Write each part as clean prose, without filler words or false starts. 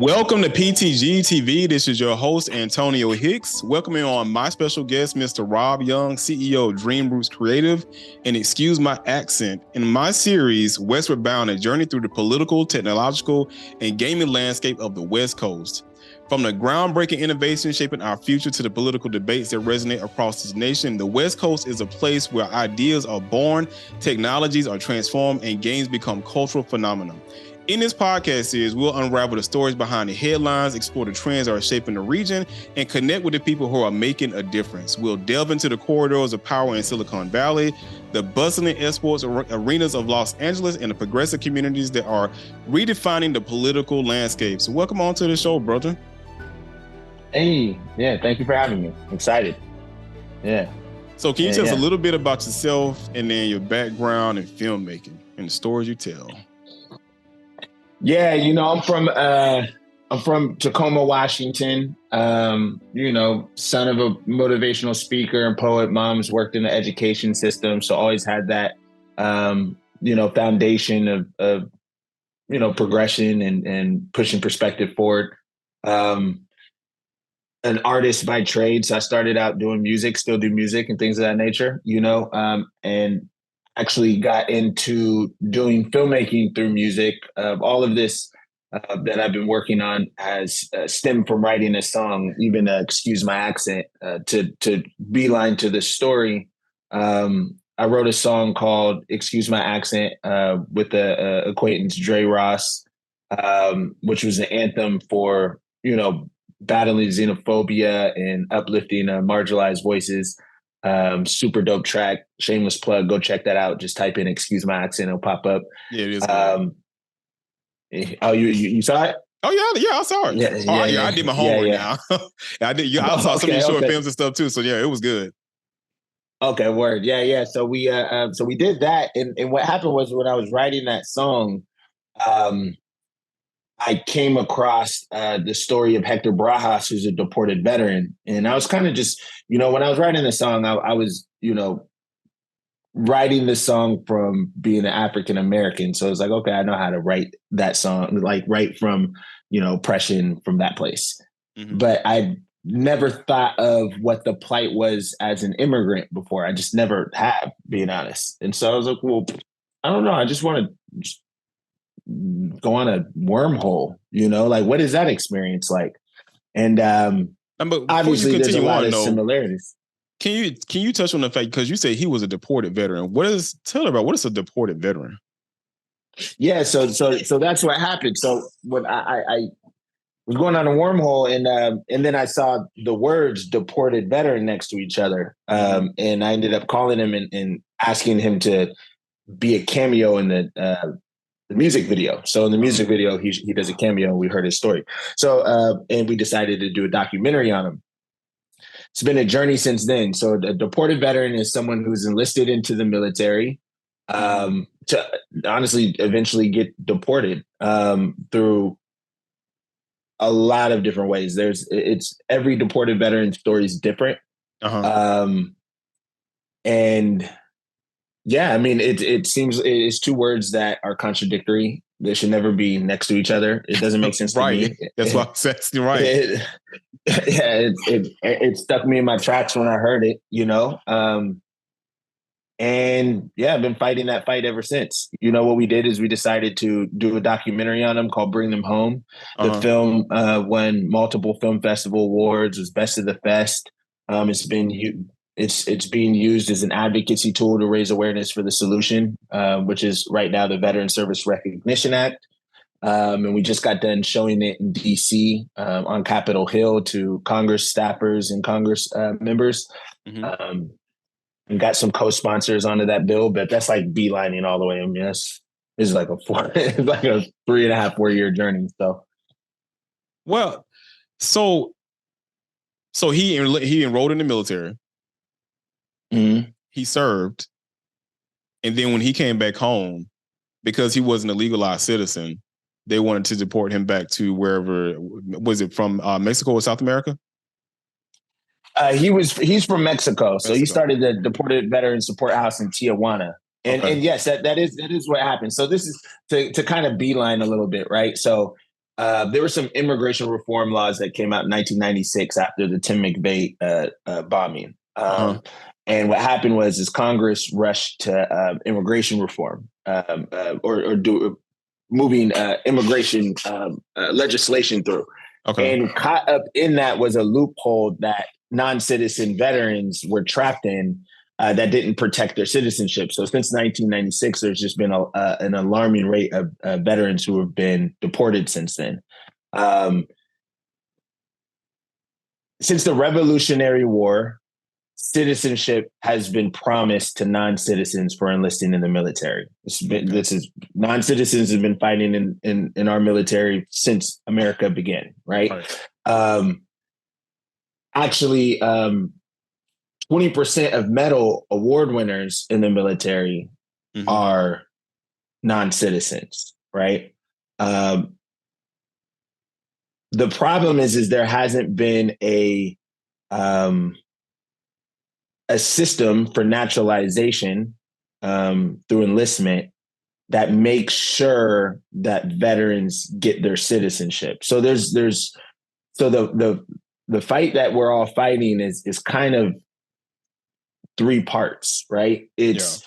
Welcome to PTGtv. This is your host, Antonio Hicks. Welcoming on my special guest, Mr. Rob Young, CEO of Dream Roots Creative, and excuse my accent. In my series, Westward Bound, a journey through the political, technological, and gaming landscape of the West Coast. From the groundbreaking innovation shaping our future to the political debates that resonate across this nation, the West Coast is a place where ideas are born, technologies are transformed, and games become cultural phenomena. In this podcast series, we'll unravel the stories behind the headlines, explore the trends that are shaping the region, and connect with the people who are making a difference. We'll delve into the corridors of power in Silicon Valley, the bustling esports arenas of Los Angeles, and the progressive communities that are redefining the political landscape. So welcome on to the show, brother. Hey, yeah, thank you for having me. I'm excited. Yeah. So can you tell us a little bit about yourself and then your background in filmmaking and the stories you tell? Yeah, I'm from Tacoma, Washington. Son of a motivational speaker and poet. Mom's worked in the education system, so always had that foundation of progression and pushing perspective forward. An artist by trade, so I started out doing music, still do music and things of that nature, and actually got into doing filmmaking through music. All of this that I've been working on has stemmed from writing a song, even excuse my accent, to beeline to the story. I wrote a song called Excuse My Accent with the acquaintance Dre Ross, which was an anthem for, battling xenophobia and uplifting marginalized voices. Super dope track, shameless plug, go check that out. Just type in Excuse My Accent, it'll pop up. Yeah, it is. Oh, you saw it? Oh yeah, I saw it. I did my homework now. I did. I saw some of your short films and stuff too. So yeah, it was good. Okay, word. Yeah. So we did that, and what happened was when I was writing that song, I came across the story of Hector Barajas, who's a deported veteran. And I was kind of just, when I was writing the song, I was, writing the song from being an African-American. So it's like, okay, I know how to write that song, like write from, oppression from that place. Mm-hmm. But I never thought of what the plight was as an immigrant before. I just never have, being honest. And so I was like, well, I don't know. I just want to go on a wormhole, like what is that experience like? And obviously there's a lot of similarities. Can you touch on the fact, because you say he was a deported veteran? Tell about what is a deported veteran? Yeah, so that's what happened. So when I was going on a wormhole, and then I saw the words deported veteran next to each other, and I ended up calling him and asking him to be a cameo in the music video. So in the music video, he does a cameo, and we heard his story. So and we decided to do a documentary on him. It's been a journey since then. So a deported veteran is someone who's enlisted into the military to honestly eventually get deported through a lot of different ways. It's every deported veteran story is different. And yeah, I mean, it seems it's two words that are contradictory. They should never be next to each other. It doesn't make sense to me. That's what I said. You're right. It stuck me in my tracks when I heard it, and yeah, I've been fighting that fight ever since. What we did is we decided to do a documentary on them called Bring Them Home. The film won multiple film festival awards, was Best of the Fest. It's being used as an advocacy tool to raise awareness for the solution, which is right now the Veteran Service Recognition Act. And we just got done showing it in DC on Capitol Hill to Congress staffers and Congress members. Mm-hmm. And got some co-sponsors onto that bill, but that's like beelining all the way. I mean, this is like a 3.5, 4 year journey. So, well, so he enrolled in the military. Mm-hmm. He served, and then when he came back home, because he wasn't a legalized citizen, they wanted to deport him back to wherever. Was it from Mexico or South America? He's from Mexico, so he started the Deported Veteran Support House in Tijuana, and yes, that is what happened. So this is to kind of beeline a little bit, right? So there were some immigration reform laws that came out in 1996 after the Tim McVeigh bombing. And what happened was Congress rushed to immigration reform moving immigration legislation through. Okay. And caught up in that was a loophole that non-citizen veterans were trapped in that didn't protect their citizenship. So since 1996, there's just been an alarming rate of veterans who have been deported since then. Since the Revolutionary War, citizenship has been promised to non-citizens for enlisting in the military. Non-citizens have been fighting in our military since America began, right? Actually, 20% of medal award winners in the military are non-citizens, right? The problem is there hasn't been a system for naturalization through enlistment that makes sure that veterans get their citizenship. So the fight that we're all fighting is kind of three parts, right? It's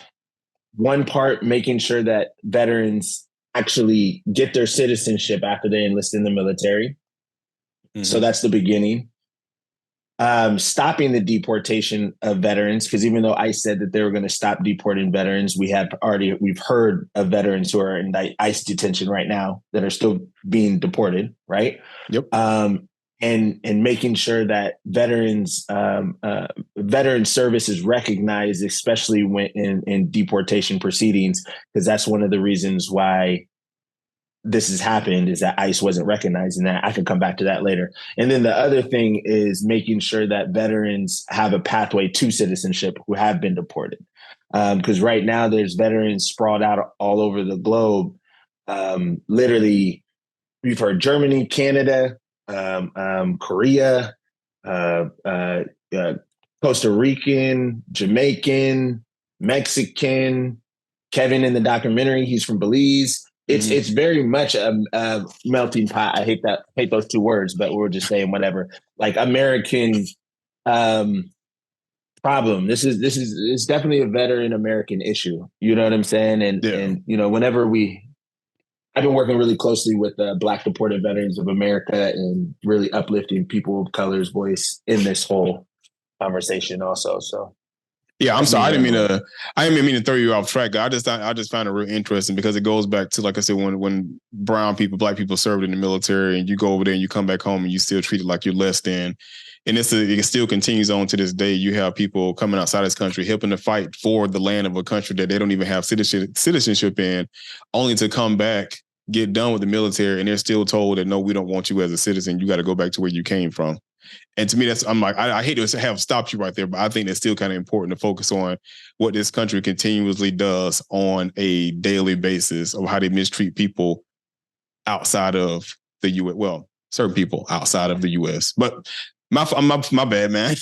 one part making sure that veterans actually get their citizenship after they enlist in the military. So that's the beginning. Stopping the deportation of veterans, because even though ICE said that they were going to stop deporting veterans, we've heard of veterans who are in ICE detention right now that are still being deported, right? Yep. And making sure that veteran service is recognized, especially when in deportation proceedings, because that's one of the reasons why this has happened, is that ICE wasn't recognizing that. I can come back to that later. And then the other thing is making sure that veterans have a pathway to citizenship who have been deported. Because right now there's veterans sprawled out all over the globe. Literally, we've heard Germany, Canada, Korea, Costa Rican, Jamaican, Mexican. Kevin in the documentary, he's from Belize. It's very much a melting pot. I hate those two words, but we're just saying whatever. Like American problem. This is definitely a veteran American issue. You know what I'm saying? And you know, I've been working really closely with Black deported veterans of America and really uplifting people of color's voice in this whole conversation also. So yeah, I'm sorry. I didn't mean to throw you off track. I just found it real interesting because it goes back to, like I said, when Black people served in the military, and you go over there and you come back home and you still treat it like you're less than. And it still continues on to this day. You have people coming outside this country helping to fight for the land of a country that they don't even have citizenship in, only to come back, get done with the military, and they're still told that, no, we don't want you as a citizen. You got to go back to where you came from. And to me, I hate to have stopped you right there, but I think it's still kind of important to focus on what this country continuously does on a daily basis, of how they mistreat people outside of the U.S. Well, certain people outside of the U.S. But my bad, man.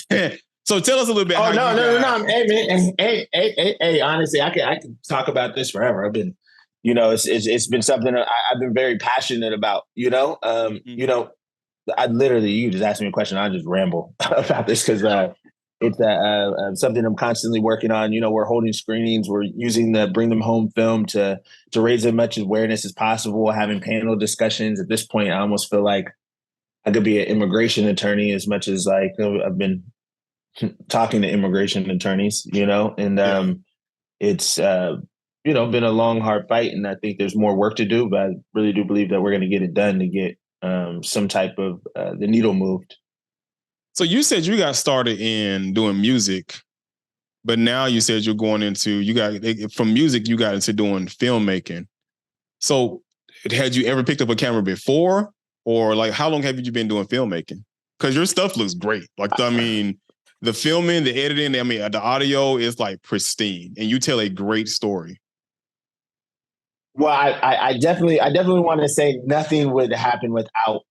So tell us a little bit. Oh, no. Hey, man. Hey, honestly, I can talk about this forever. I've been, you know, it's been something that I've been very passionate about, you know, you know, you just asked me a question. I just ramble about this because it's something I'm constantly working on. You know, we're holding screenings. We're using the Bring Them Home film to raise as much awareness as possible, having panel discussions. At this point, I almost feel like I could be an immigration attorney as much as like I've been talking to immigration attorneys, you know, and it's, you know, been a long, hard fight. And I think there's more work to do, but I really do believe that we're going to get it done to get some type of the needle moved. So you said you got started in doing music, but now you said you're going into, from music, you got into doing filmmaking. So had you ever picked up a camera before, or like how long have you been doing filmmaking? Because your stuff looks great. Like, I mean, the filming, the editing, I mean, the audio is like pristine, and you tell a great story. Well, I definitely want to say nothing would happen without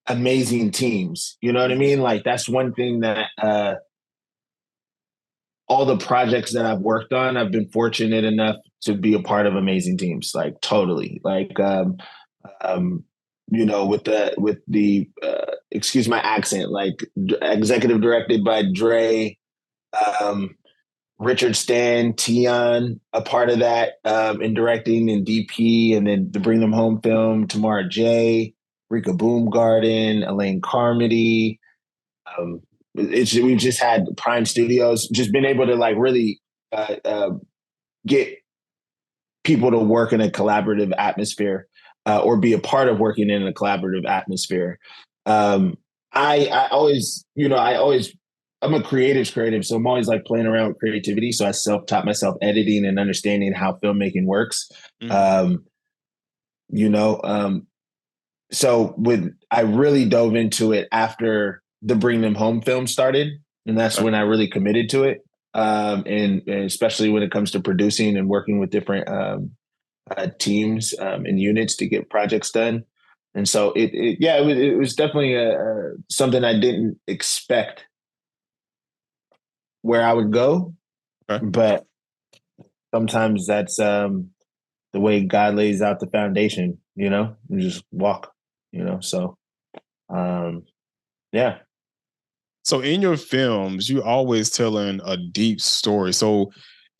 amazing teams. You know what I mean? Like, that's one thing that all the projects that I've worked on, I've been fortunate enough to be a part of amazing teams. Like, totally. Like, with the excuse my accent, like executive directed by Dre, um, Richard Stan, Tion, a part of that in directing and DP, and then the Bring Them Home film, Tamara J, Rika Boomgarden, Elaine Carmody. We've just had Prime Studios, just been able to like really get people to work in a collaborative atmosphere or be a part of working in a collaborative atmosphere. I always, I'm a creative, so I'm always like playing around with creativity. So I self-taught myself editing and understanding how filmmaking works. Mm-hmm. You know, so with I really dove into it after the Bring Them Home film started, and that's when I really committed to it. And especially when it comes to producing and working with different teams and units to get projects done. And so it was definitely something I didn't expect where I would go, Okay. but sometimes that's the way God lays out the foundation. You just walk. So um, yeah. So in your films, you always telling a deep story. So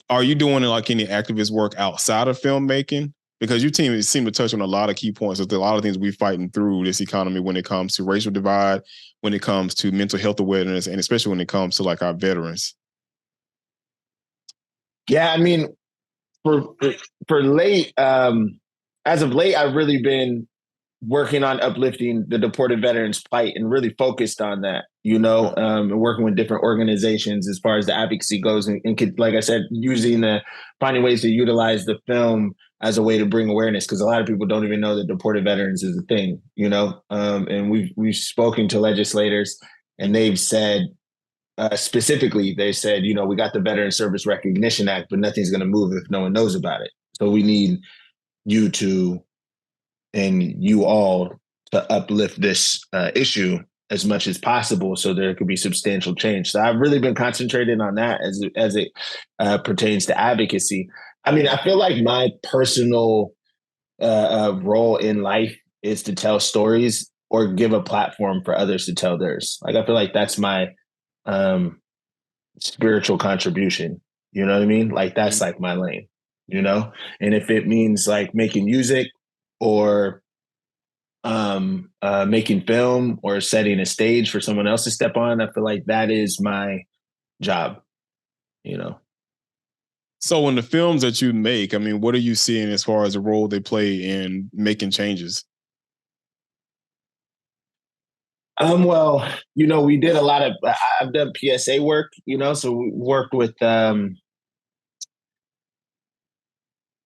are you doing like any activist work outside of filmmaking? Because your team seem to touch on a lot of key points. There's a lot of things we're fighting through this economy when it comes to racial divide, when it comes to mental health awareness, and especially when it comes to like our veterans. Yeah, I mean, for for late, as of late, I've really been working on uplifting the deported veterans plight and really focused on that, and working with different organizations as far as the advocacy goes. And like I said, finding ways to utilize the film as a way to bring awareness, because a lot of people don't even know that deported veterans is a thing, and we've spoken to legislators, and they've said, specifically, they said, we got the Veteran Service Recognition Act, but nothing's going to move if no one knows about it. So we need you to and you all to uplift this issue as much as possible so there could be substantial change. So I've really been concentrating on that as it pertains to advocacy. I mean, I feel like my personal role in life is to tell stories or give a platform for others to tell theirs. Like, I feel like that's my um, spiritual contribution. You know what I mean? Like, that's like my lane, And if it means like making music or making film or setting a stage for someone else to step on, I feel like that is my job. So in the films that you make, I mean, what are you seeing as far as the role they play in making changes? Well, we did a lot of, I've done PSA work, so we worked with, oh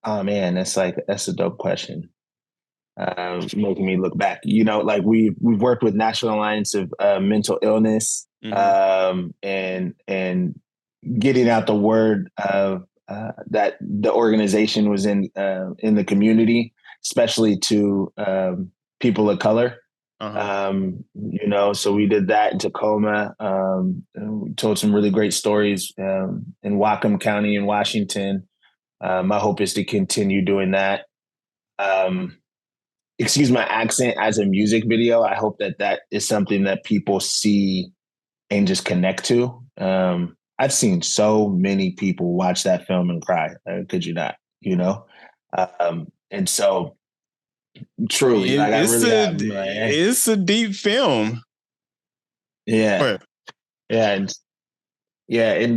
man, that's a dope question. Making me look back, like we've worked with National Alliance of Mental Illness, and getting out the word of that the organization was in the community, especially to people of color. So we did that in Tacoma. We told some really great stories in Whatcom County in Washington. My hope is to continue doing that. Excuse my accent, as a music video. I hope that is something that people see and just connect to. I've seen so many people watch that film and cry. Could you not? And so truly, like I really have. Like, it's a deep film. yeah, yeah, and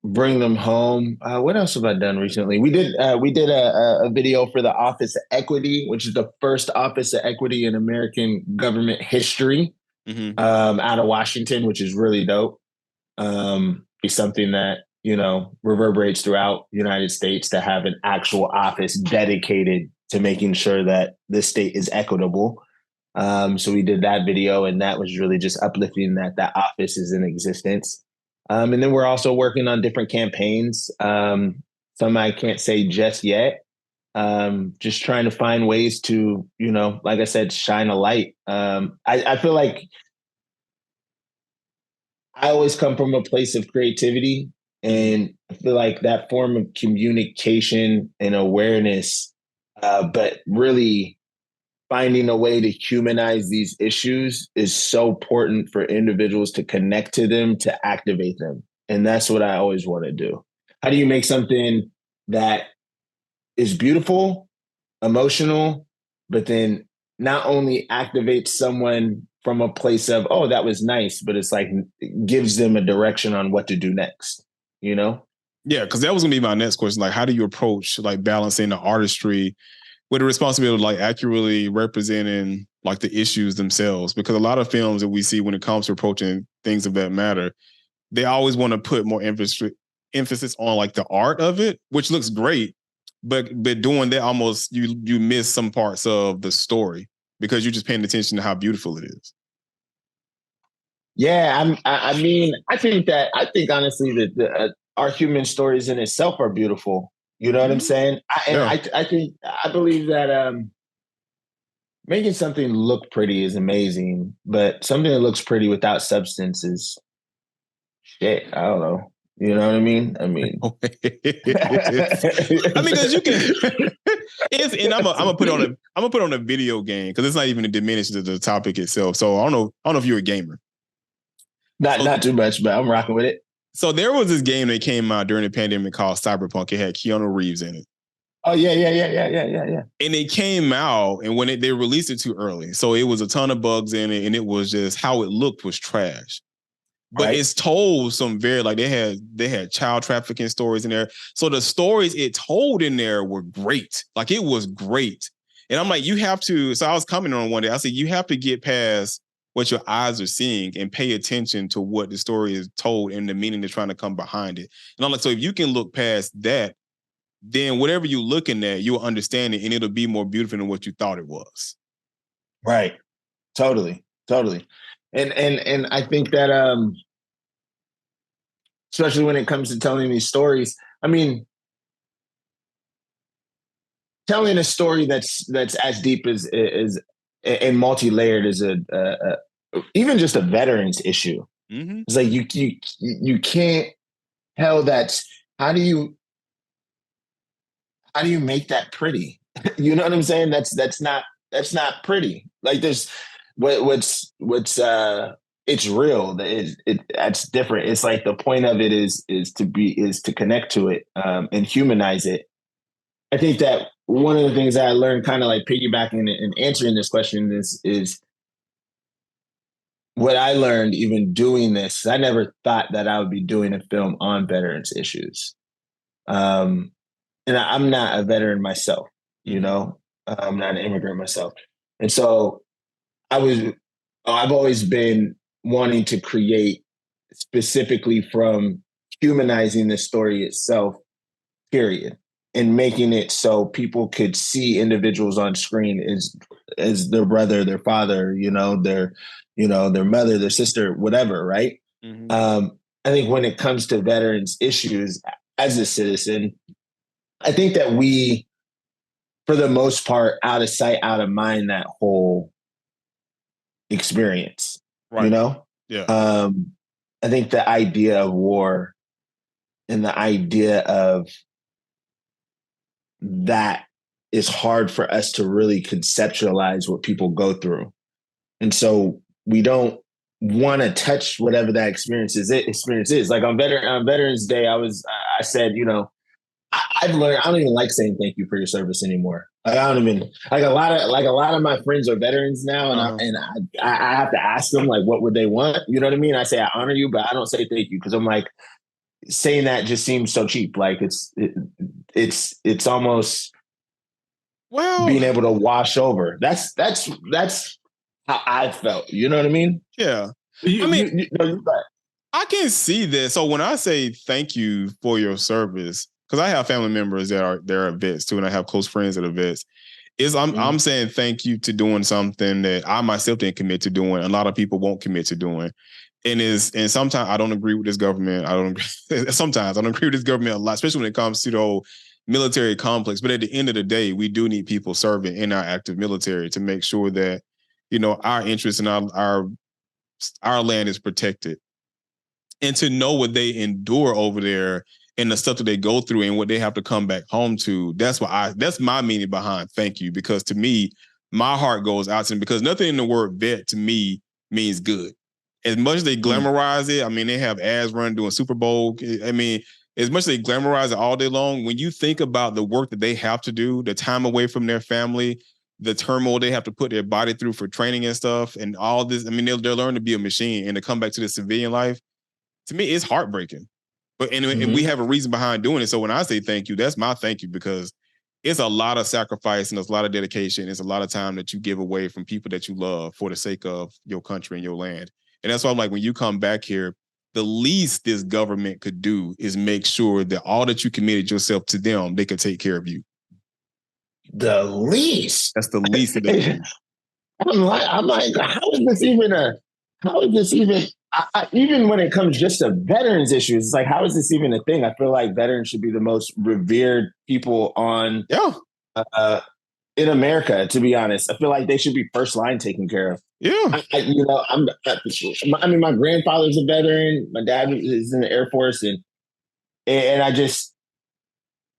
Bring Them Home. What else have I done recently? We did a video for the Office of Equity, which is the first Office of Equity in American government history, out of Washington, which is really dope. Be something that reverberates throughout the United States, to have an actual office dedicated to making sure that the state is equitable. So we did that video, and that was really just uplifting that office is in existence. And then we're also working on different campaigns. Some I can't say just yet. Just trying to find ways to, like I said, shine a light. I feel like I always come from a place of creativity, and I feel like that form of communication and awareness, but really finding a way to humanize these issues is so important for individuals to connect to them, to activate them. And that's what I always want to do. How do you make something that is beautiful, emotional, but then not only activates someone from a place of, oh, that was nice, but it's like gives them a direction on what to do next, you know? Yeah, because that was gonna be my next question. Like, how do you approach like balancing the artistry with the responsibility of like accurately representing like the issues themselves? Because a lot of films that we see when it comes to approaching things of that matter, they always want to put more emphasis on like the art of it, which looks great, but doing that almost you miss some parts of the story because you're just paying attention to how beautiful it is. Yeah, I mean, I think honestly that our human stories in itself are beautiful. You know what I'm saying? I believe that making something look pretty is amazing, but something that looks pretty without substance is shit. I don't know. You know what I mean? I mean, because you can. And I'm gonna put on a video game because it's not even a diminish to the topic itself. So I don't know if you're a gamer. Not too much, but I'm rocking with it. So there was this game that came out during the pandemic called Cyberpunk. It had Keanu Reeves in it. Oh yeah. And it came out, and when they released it too early, so it was a ton of bugs in it, and it was just how it looked was trash. But it's told some very like they had child trafficking stories in there. So the stories it told in there were great. Like it was great. And I'm like, you have to. So I was commenting on one day. I said, you have to get past what your eyes are seeing and pay attention to what the story is told and the meaning they're trying to come behind it. And I'm like, so if you can look past that, then whatever you're looking at, you'll understand it and it'll be more beautiful than what you thought it was. Right. Totally. And I think that especially when it comes to telling these stories, I mean, telling a story that's as deep as and multi-layered as a even just a veterans issue. Mm-hmm. It's like you can't tell that. How do you make that pretty? You know what I'm saying? That's not pretty. Like there's what's it's real. That's different. It's like the point of it is to connect to it and humanize it. I think that one of the things that I learned, kind of like piggybacking and answering this question, is what I learned even doing this. I never thought that I would be doing a film on veterans issues. And I'm not a veteran myself, you know, I'm not an immigrant myself. And so I've always been wanting to create specifically from humanizing the story itself, period, and making it so people could see individuals on screen as their brother, their father, their mother, their sister, whatever, right? Mm-hmm. I think when it comes to veterans issues, as a citizen, I think that we, for the most part, out of sight, out of mind, that whole experience, right. You know? Yeah. I think the idea of war and the idea of that is hard for us to really conceptualize what people go through. And so we don't want to touch whatever that experience is. Like on Veterans Day, I said, I've learned I don't even like saying thank you for your service anymore. Like, I don't even like a lot of my friends are veterans now, and I have to ask them like what would they want. You know what I mean? I say I honor you, but I don't say thank you because I'm like saying that just seems so cheap. Like it's almost being able to wash over. That's how I felt. You know what I mean? Yeah. I can see this. So when I say thank you for your service, because I have family members that are vets too, and I have close friends that are vets. I'm saying thank you to doing something that I myself didn't commit to doing. A lot of people won't commit to doing. And sometimes I don't agree with this government. Sometimes I don't agree with this government a lot, especially when it comes to the whole military complex. But at the end of the day, we do need people serving in our active military to make sure that, our interests and our land is protected. And to know what they endure over there and the stuff that they go through and what they have to come back home to, that's my meaning behind thank you. Because to me, my heart goes out to them because nothing in the word vet to me means good. As much as they glamorize it, I mean, they have ads running doing Super Bowl. I mean, as much as they glamorize it all day long, when you think about the work that they have to do, the time away from their family, the turmoil they have to put their body through for training and stuff, and all this, I mean, they're learning to be a machine and to come back to the civilian life. To me, it's heartbreaking. But and we have a reason behind doing it. So when I say thank you, that's my thank you because it's a lot of sacrifice and it's a lot of dedication. It's a lot of time that you give away from people that you love for the sake of your country and your land. And that's why I'm like, when you come back here, the least this government could do is make sure that all that you committed yourself to them, they can take care of you. The least. That's the least that they can do. I'm like, how is this even even when it comes just to veterans issues, it's like, how is this even a thing? I feel like veterans should be the most revered people on in America, to be honest. I feel like they should be first line taken care of. Yeah. I mean, my grandfather's a veteran. My dad is in the Air Force. And I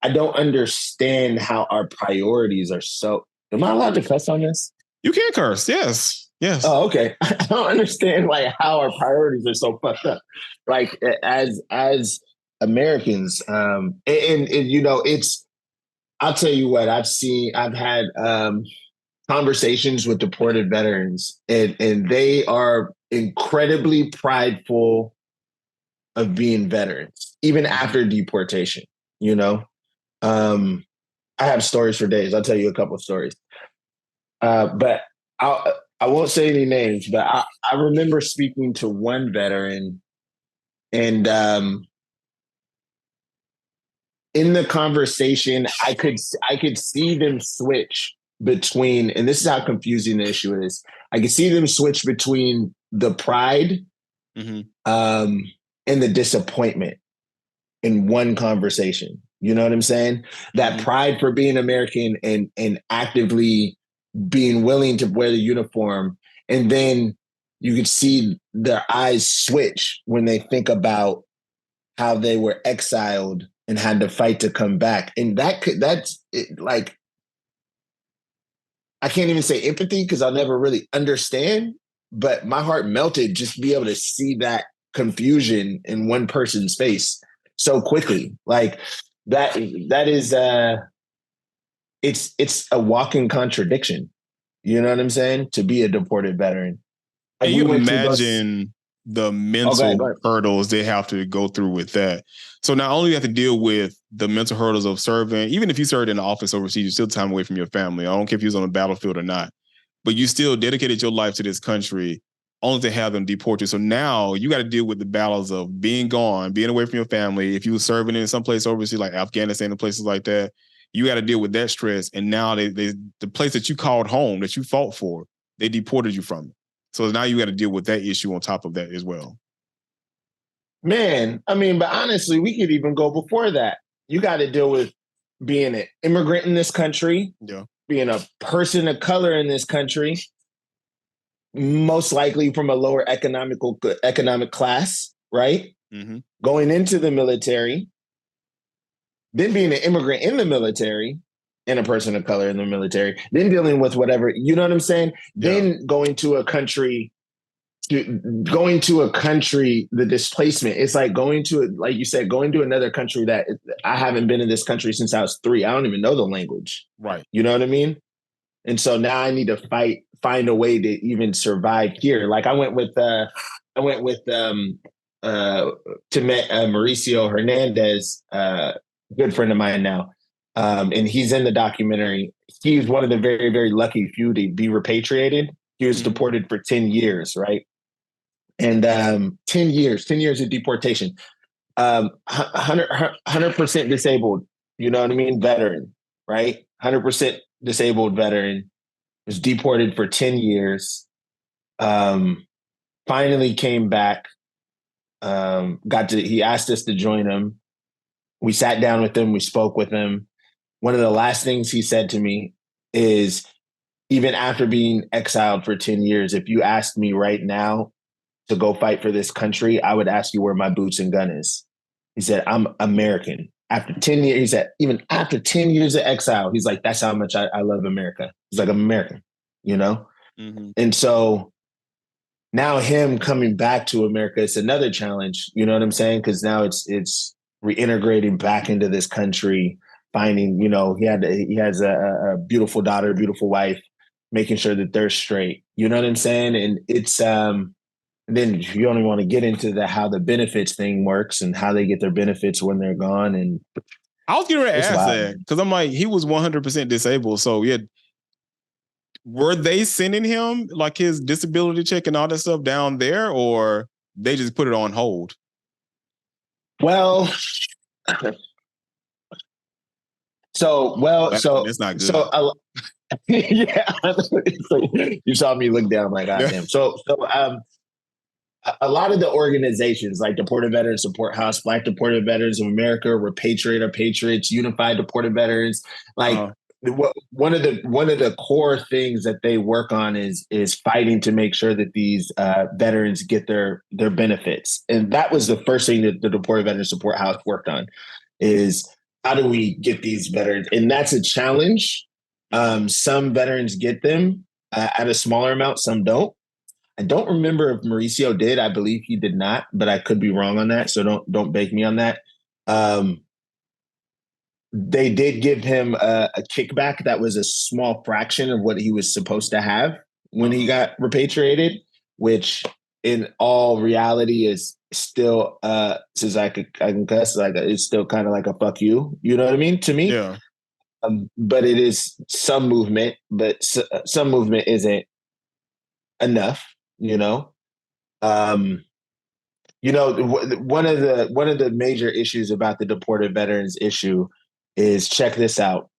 don't understand how our priorities are so. Am I allowed to cuss on this? You can curse. Yes. Yes. Oh, okay. I don't understand like how our priorities are so fucked up. Like as Americans, and you know, I'll tell you what, I've had conversations with deported veterans, and they are incredibly prideful of being veterans, even after deportation, you know. I have stories for days. I'll tell you a couple of stories. But I won't say any names, but I remember speaking to one veteran, and in the conversation, I could see them switch between, and this is how confusing the issue is. I could see them switch between the pride and the disappointment in one conversation. You know what I'm saying? That pride for being American and actively being willing to wear the uniform. And then you could see their eyes switch when they think about how they were exiled and had to fight to come back. And that's like, I can't even say empathy because I'll never really understand, but my heart melted just to be able to see that confusion in one person's face so quickly. Like that is, it's a walking contradiction. You know what I'm saying? To be a deported veteran. Can you imagine the mental hurdles they have to go through with that? So not only do you have to deal with the mental hurdles of serving, even if you served in the office overseas, you're still time away from your family. I don't care if you was on the battlefield or not, but you still dedicated your life to this country only to have them deport you. So now you got to deal with the battles of being gone, being away from your family. If you were serving in some place overseas, like Afghanistan and places like that, you got to deal with that stress. And now the place that you called home, that you fought for, they deported you from it. So now you got to deal with that issue on top of that as well. Man, I mean, but honestly, we could even go before that. You got to deal with being an immigrant in this country, being a person of color in this country, most likely from a lower economic class, right? Going into the military, then being an immigrant in the military and a person of color in the military, then dealing with whatever, you know what I'm saying? Yeah. Then going to a country, the displacement, it's like going to, like you said, going to another country that I haven't been in this country since I was 3. I don't even know the language. Right. You know what I mean? And so now I need to find a way to even survive here. Like I went with Mauricio Hernandez, good friend of mine now. And he's in the documentary. He's one of the very, very lucky few to be repatriated. He was deported for 10 years, right? And 10 years of deportation. 100% disabled, you know what I mean? Veteran, right? 100% disabled veteran, was deported for 10 years. Finally came back. He asked us to join him. We sat down with him. We spoke with him. One of the last things he said to me is, even after being exiled for 10 years, if you asked me right now to go fight for this country, I would ask you where my boots and gun is. He said, I'm American. After 10 years, he said, even after 10 years of exile, he's like, that's how much I love America. He's like, I'm American. you know? Mm-hmm. And so now him coming back to America, it's another challenge. You know what I'm saying? Because now it's reintegrating back into this country, finding, he has a beautiful daughter, beautiful wife, making sure that they're straight. You know what I'm saying? And it's then you don't even want to get into how the benefits thing works and how they get their benefits when they're gone. And I was getting ready to ask wild, that because I'm like, he was 100% disabled. So yeah, were they sending him like his disability check and all that stuff down there, or they just put it on hold? Well, That's not good. Yeah, you saw me look down like, God damn. A lot of the organizations like Deported Veterans Support House, Black Deported Veterans of America, Repatriate Our Patriots, Unified Deported Veterans, like one of the core things that they work on is fighting to make sure that these veterans get their benefits. And that was the first thing that the Deported Veterans Support House worked on is how do we get these veterans? And that's a challenge. Some veterans get them at a smaller amount, some don't. I don't remember if Mauricio did. I believe he did not, but I could be wrong on that. So don't bake me on that. They did give him a kickback that was a small fraction of what he was supposed to have when he got repatriated, which in all reality is still since I can cuss, like it's still kind of like a fuck you. You know what I mean? To me. Yeah. But it is some movement, but some movement isn't enough, you know. One of the major issues about the deported veterans issue is, check this out.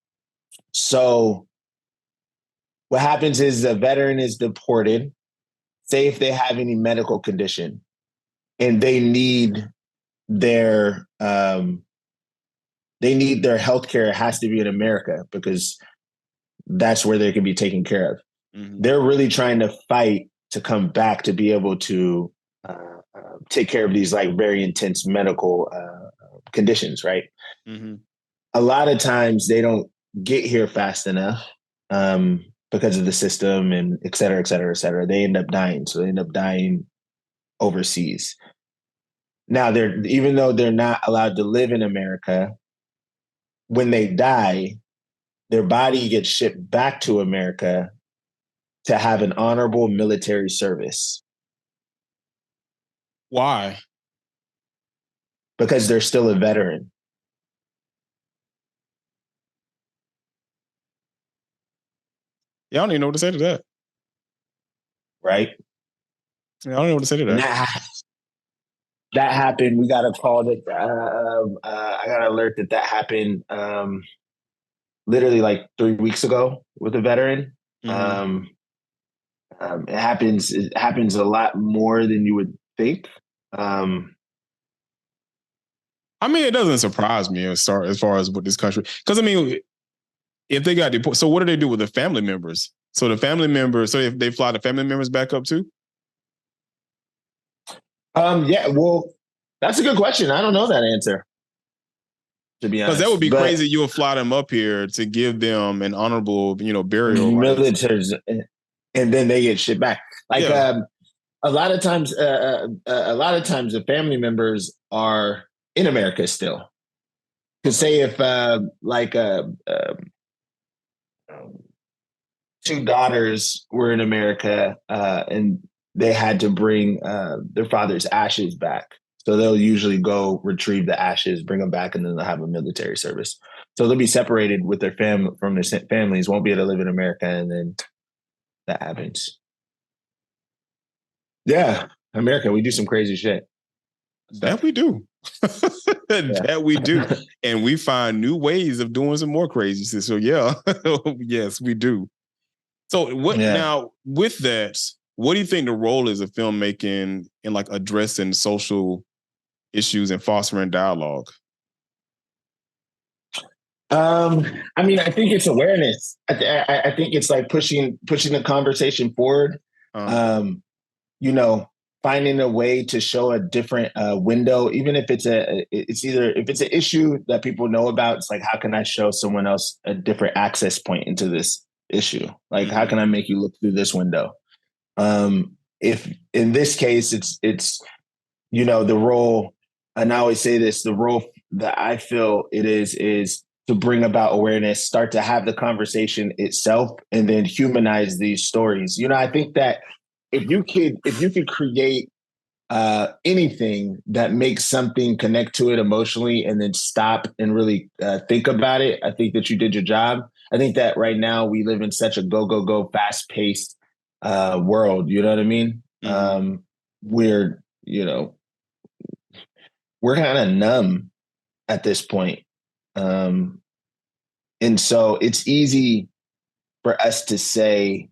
So what happens is the veteran is deported, say if they have any medical condition and they need their health care has to be in America because that's where they can be taken care of. Mm-hmm. They're really trying to fight to come back to be able to take care of these like very intense medical conditions, right? Mm-hmm. A lot of times they don't get here fast enough because of the system and et cetera, et cetera, et cetera. They end up dying. So they end up dying overseas. Now, even though they're not allowed to live in America, when they die, their body gets shipped back to America to have an honorable military service. Why? Because they're still a veteran. Yeah, I don't even know what to say to that. Right? Yeah, I don't know what to say to that. That happened. We got a call that I got an alert that happened literally like 3 weeks ago with a veteran. Mm-hmm. It happens a lot more than you would think. I mean, it doesn't surprise me as far as with this country, because I mean, if they got deported, so what do they do with the family members? So the family members, so if they fly the family members back up too? Yeah, well, that's a good question. I don't know that answer, to be honest. Because that would be crazy. You would fly them up here to give them an honorable, burial. Military, and then they get shit back. Like a lot of times the family members are in America still. To say if two daughters were in America and they had to bring their father's ashes back. So they'll usually go retrieve the ashes, bring them back, and then they'll have a military service. So they'll be separated with their from their families, won't be able to live in America, and then that happens. Yeah, America, we do some crazy shit. That we do. That we do. And we find new ways of doing some more crazy shit. So yeah, yes, we do. So now with that, what do you think the role is of filmmaking in like addressing social issues and fostering dialogue? I mean, I think it's awareness. I think it's like pushing the conversation forward. Finding a way to show a different window, even if it's if it's an issue that people know about. It's like, how can I show someone else a different access point into this issue? Like, how can I make you look through this window? If in this case, it's the role, and I always say this, the role that I feel it is to bring about awareness, start to have the conversation itself, and then humanize these stories. I think that if you could create anything that makes something connect to it emotionally and then stop and really think about it, I think that you did your job. I think that right now we live in such a go, fast paced world. You know what I mean? We're, we're kind of numb at this point. And so it's easy for us to say,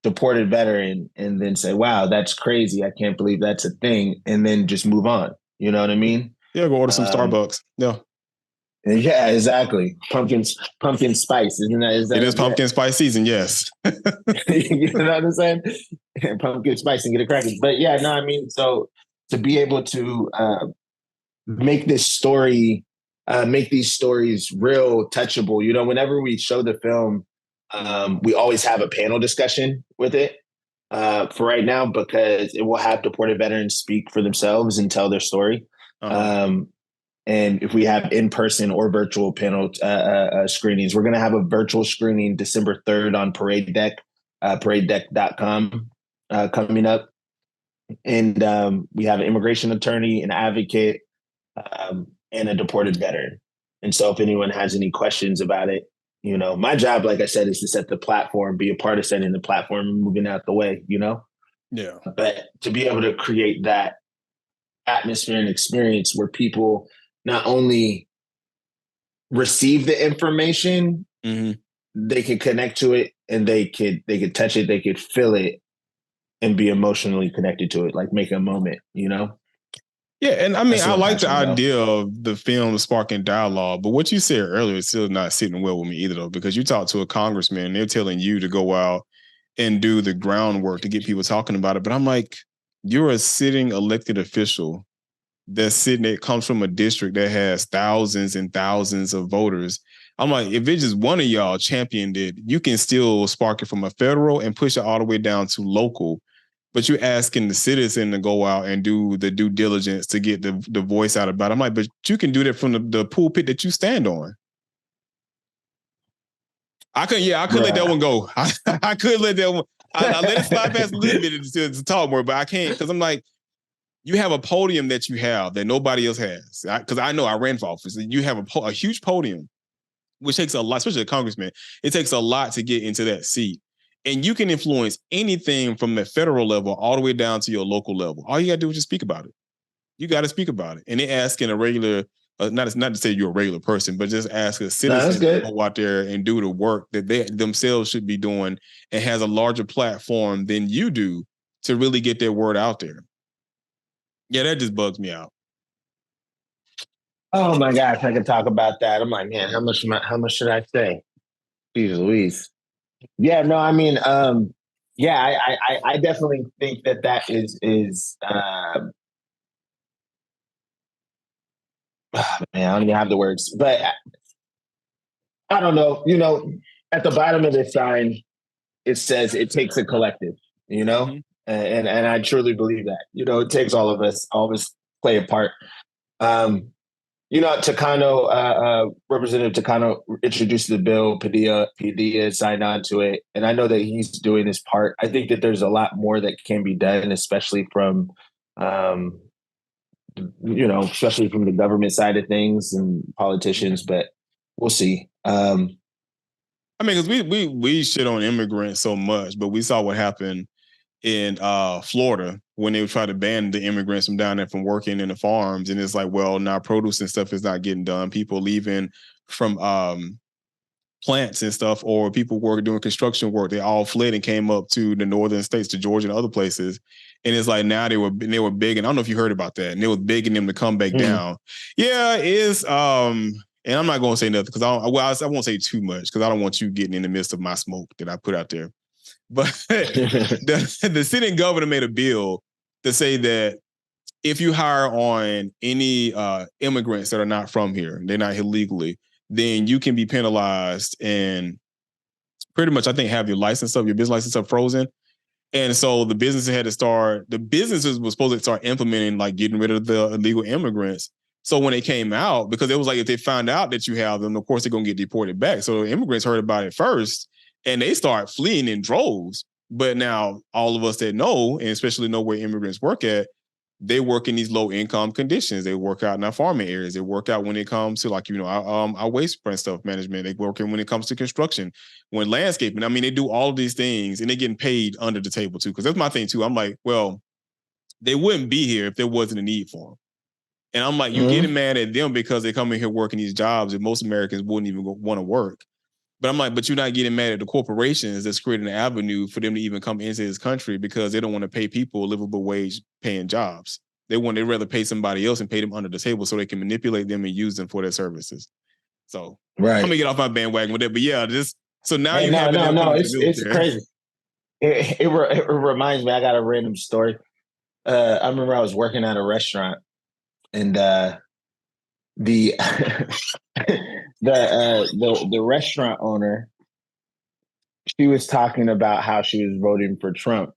deported veteran, and then say, wow, that's crazy. I can't believe that's a thing. And then just move on. You know what I mean? Yeah, go order some Starbucks. Yeah. Yeah, exactly. Pumpkin spice, isn't that? It is pumpkin spice season, yes. You know what I'm saying? Pumpkin spice and get a cracker. But yeah, no, I mean, so to be able to make this story, make these stories real, touchable. Whenever we show the film, we always have a panel discussion with it for right now, because it will have deported veterans speak for themselves and tell their story. And if we have in-person or virtual panel screenings, we're going to have a virtual screening December 3rd on Parade Deck, paradedeck.com coming up. And we have an immigration attorney, an advocate, and a deported veteran. And so if anyone has any questions about it, my job, like I said, is to set the platform, be a part of setting the platform and moving out the way, Yeah. But to be able to create that atmosphere and experience where people not only receive the information, they can connect to it, and they could touch it, they could feel it, and be emotionally connected to it, like make a moment, Yeah, and I mean, I like the idea of the film sparking dialogue, but what you said earlier is still not sitting well with me either, though, because you talk to a congressman and they're telling you to go out and do the groundwork to get people talking about it. But I'm like, you're a sitting elected official that comes from a district that has thousands and thousands of voters. I'm like, if it's just one of y'all championed it, you can still spark it from a federal and push it all the way down to local. But you're asking the citizen to go out and do the due diligence to get the voice out about it. I'm like, but you can do that from the pulpit that you stand on. I could let that one go. I could let that one. I let it slide past a little bit to talk more, but I can't, because I'm like, you have a podium that you have that nobody else has. Because I know I ran for office. You have a huge podium, which takes a lot, especially a congressman. It takes a lot to get into that seat. And you can influence anything from the federal level all the way down to your local level. All you got to do is just speak about it. You got to speak about it. And they're asking a regular, not to say you're a regular person, but just ask a citizen to go out there and do the work that they themselves should be doing, and has a larger platform than you do to really get their word out there. Yeah, that just bugs me out. Oh my gosh, I could talk about that. I'm like, man, how much should I say? Jeez Louise. Yeah, no, I mean, yeah, I definitely think that is man, I don't even have the words, but I don't know. At the bottom of the sign, it says it takes a collective. And I truly believe that. It takes all of us play a part. Takano, Representative Takano introduced the bill. Padilla signed on to it. And I know that he's doing his part. I think that there's a lot more that can be done, especially from, especially from the government side of things and politicians, but we'll see. I mean, because we shit on immigrants so much, but we saw what happened in Florida when they tried to ban the immigrants from down there from working in the farms. And it's like, well, now produce and stuff is not getting done. People leaving from plants and stuff, or people doing construction work, they all fled and came up to the northern states, to Georgia and other places. And it's like, now they were begging. I don't know if you heard about that. And they were begging them to come back down. Yeah, it's and I'm not going to say nothing because I won't say too much because I don't want you getting in the midst of my smoke that I put out there. But the sitting governor made a bill to say that if you hire on any immigrants that are not from here, they're not here legally, then you can be penalized and pretty much, I think, have your license up, your business license up frozen. And so the businesses had to start, the businesses were supposed to start implementing, like getting rid of the illegal immigrants. So when it came out, because it was like, if they found out that you have them, of course they're going to get deported back. So the immigrants heard about it first and they start fleeing in droves. But now all of us that know, and especially know where immigrants work at, they work in these low income conditions. They work out in our farming areas. They work out when it comes to, like, our waste and stuff management. They work in when it comes to construction, when landscaping. I mean, they do all of these things and they're getting paid under the table too. Because that's my thing too. I'm like, well, they wouldn't be here if there wasn't a need for them. And I'm like, you're getting mad at them because they come in here working these jobs that most Americans wouldn't even want to work. But I'm like, but you're not getting mad at the corporations that's creating an avenue for them to even come into this country because they don't want to pay people a livable wage paying jobs. They'd rather pay somebody else and pay them under the table so they can manipulate them and use them for their services. So I'm gonna get off my bandwagon with that. But yeah, so now you have it's crazy. It reminds me. I got a random story. I remember I was working at a restaurant, and the the restaurant owner, she was talking about how she was voting for Trump.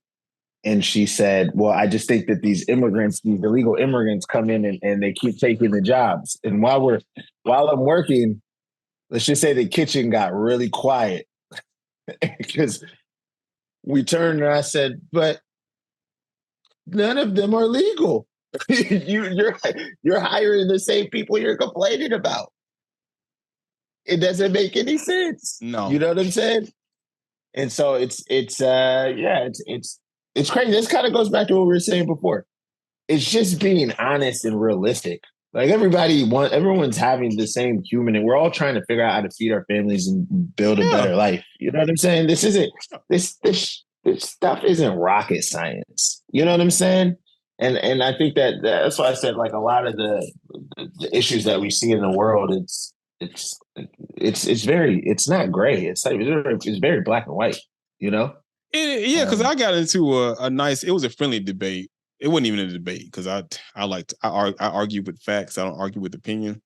And she said, well, I just think that these illegal immigrants come in and they keep taking the jobs. And while I'm working, let's just say the kitchen got really quiet because we turned and I said, but none of them are legal. You're hiring the same people you're complaining about. It doesn't make any sense. No. You know what I'm saying? And so it's crazy. This kind of goes back to what we were saying before. It's just being honest and realistic. Like everyone's having the same human, and we're all trying to figure out how to feed our families and build a better life. You know what I'm saying? This stuff isn't rocket science. You know what I'm saying? And I think that's why I said, like, a lot of the issues that we see in the world, it's not gray. It's very black and white. You know? Because I got into it was a friendly debate. It wasn't even a debate because I argue with facts. I don't argue with opinion.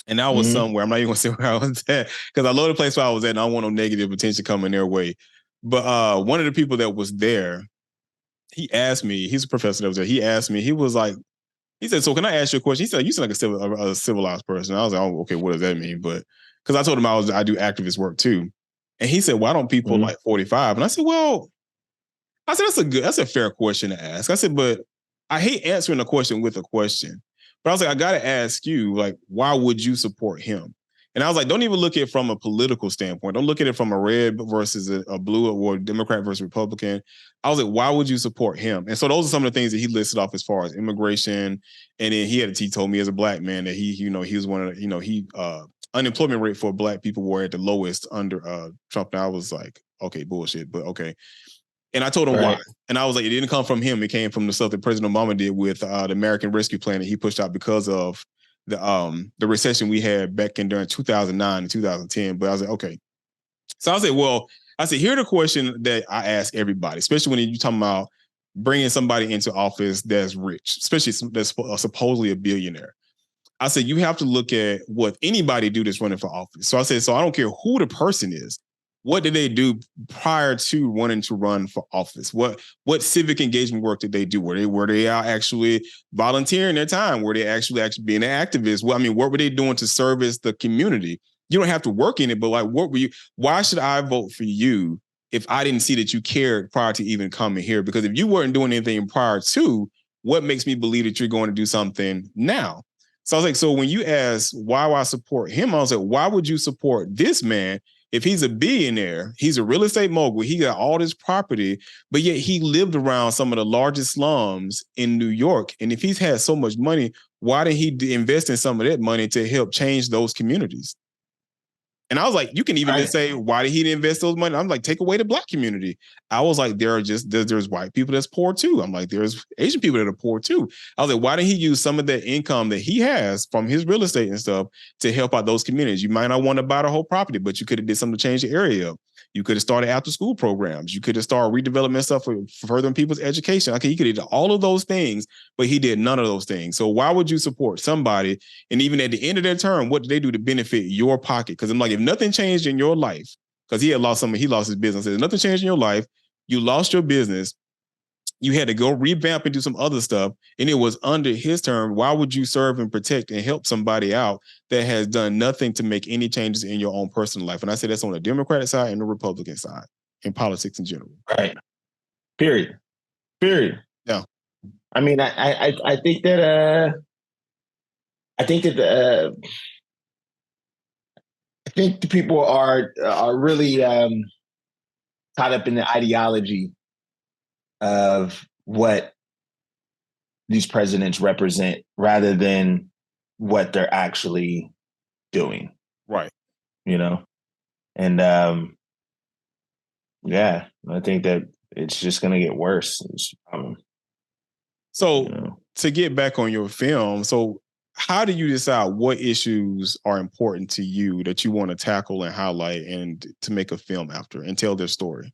And I was somewhere, I'm not even gonna say where I was at because I love the place where I was at and I don't want no negative attention coming their way. But one of the people that was there, he asked me, he's a professor that was there. He asked me, he said, so can I ask you a question? He said, you sound like a civilized person. I was like, oh, okay, what does that mean? But because I told him I do activist work too. And he said, why don't people like 45? And I said, that's a fair question to ask. I said, but I hate answering a question with a question. But I was like, I got to ask you, like, why would you support him? And I was like, don't even look at it from a political standpoint. Don't look at it from a red versus a blue or Democrat versus Republican. I was like, why would you support him? And so those are some of the things that he listed off as far as immigration. And then he told me as a black man that he was one of the, unemployment rate for black people were at the lowest under Trump. And I was like, okay, bullshit, but okay. And I told him why. And I was like, it didn't come from him. It came from the stuff that President Obama did with the American Rescue Plan that he pushed out because of the recession we had back during 2009 and 2010. But I was like, okay. So I said, here's the question that I ask everybody, especially when you're talking about bringing somebody into office that's rich, especially that's supposedly a billionaire. I said, you have to look at what anybody do that's running for office. So I said, so I don't care who the person is. What did they do prior to wanting to run for office? What civic engagement work did they do? Were they out actually volunteering their time? Were they actually being an activist? Well, I mean, what were they doing to service the community? You don't have to work in it, but like, why should I vote for you if I didn't see that you cared prior to even coming here? Because if you weren't doing anything prior to, what makes me believe that you're going to do something now? So I was like, so when you ask why I support him, I was like, why would you support this man? If he's a billionaire, he's a real estate mogul, he got all this property, but yet he lived around some of the largest slums in New York. And if he's had so much money, why didn't he invest in some of that money to help change those communities? And I was like, you can even just say, why did he invest those money? I'm like, take away the black community. I was like, there's white people that's poor too. I'm like, there's Asian people that are poor too. I was like, why didn't he use some of that income that he has from his real estate and stuff to help out those communities? You might not want to buy the whole property, but you could have did something to change the area up. You could have started after school programs. You could have started redevelopment stuff for furthering people's education. Okay, he could have done all of those things, but he did none of those things. So why would you support somebody? And even at the end of their term, what do they do to benefit your pocket? Because I'm like, if nothing changed in your life, because he lost his business. There's nothing changed in your life. You lost your business. You had to go revamp and do some other stuff, and it was under his term. Why would you serve and protect and help somebody out that has done nothing to make any changes in your own personal life? And I say that's on the Democratic side and the Republican side in politics in general. Right. Period. Yeah. I mean, I think that I think that I think the people are really caught up in the ideology of what these presidents represent rather than what they're actually doing. Right. You know? And yeah, I think that it's just going to get worse. So to get back on your film, so how do you decide what issues are important to you that you want to tackle and highlight and to make a film after and tell their story?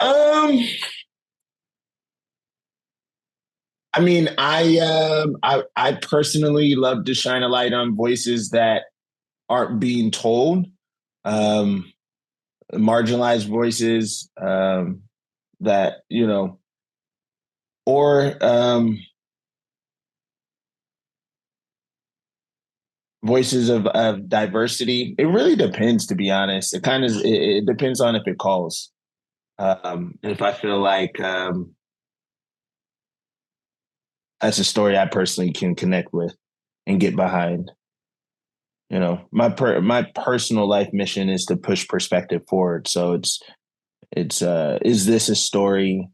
I mean, I personally love to shine a light on voices that aren't being told, marginalized voices that, you know, or voices of diversity. It really depends, to be honest. It depends on if it calls. If I feel like that's a story I personally can connect with and get behind. You know, my personal life mission is to push perspective forward. So it's is this a story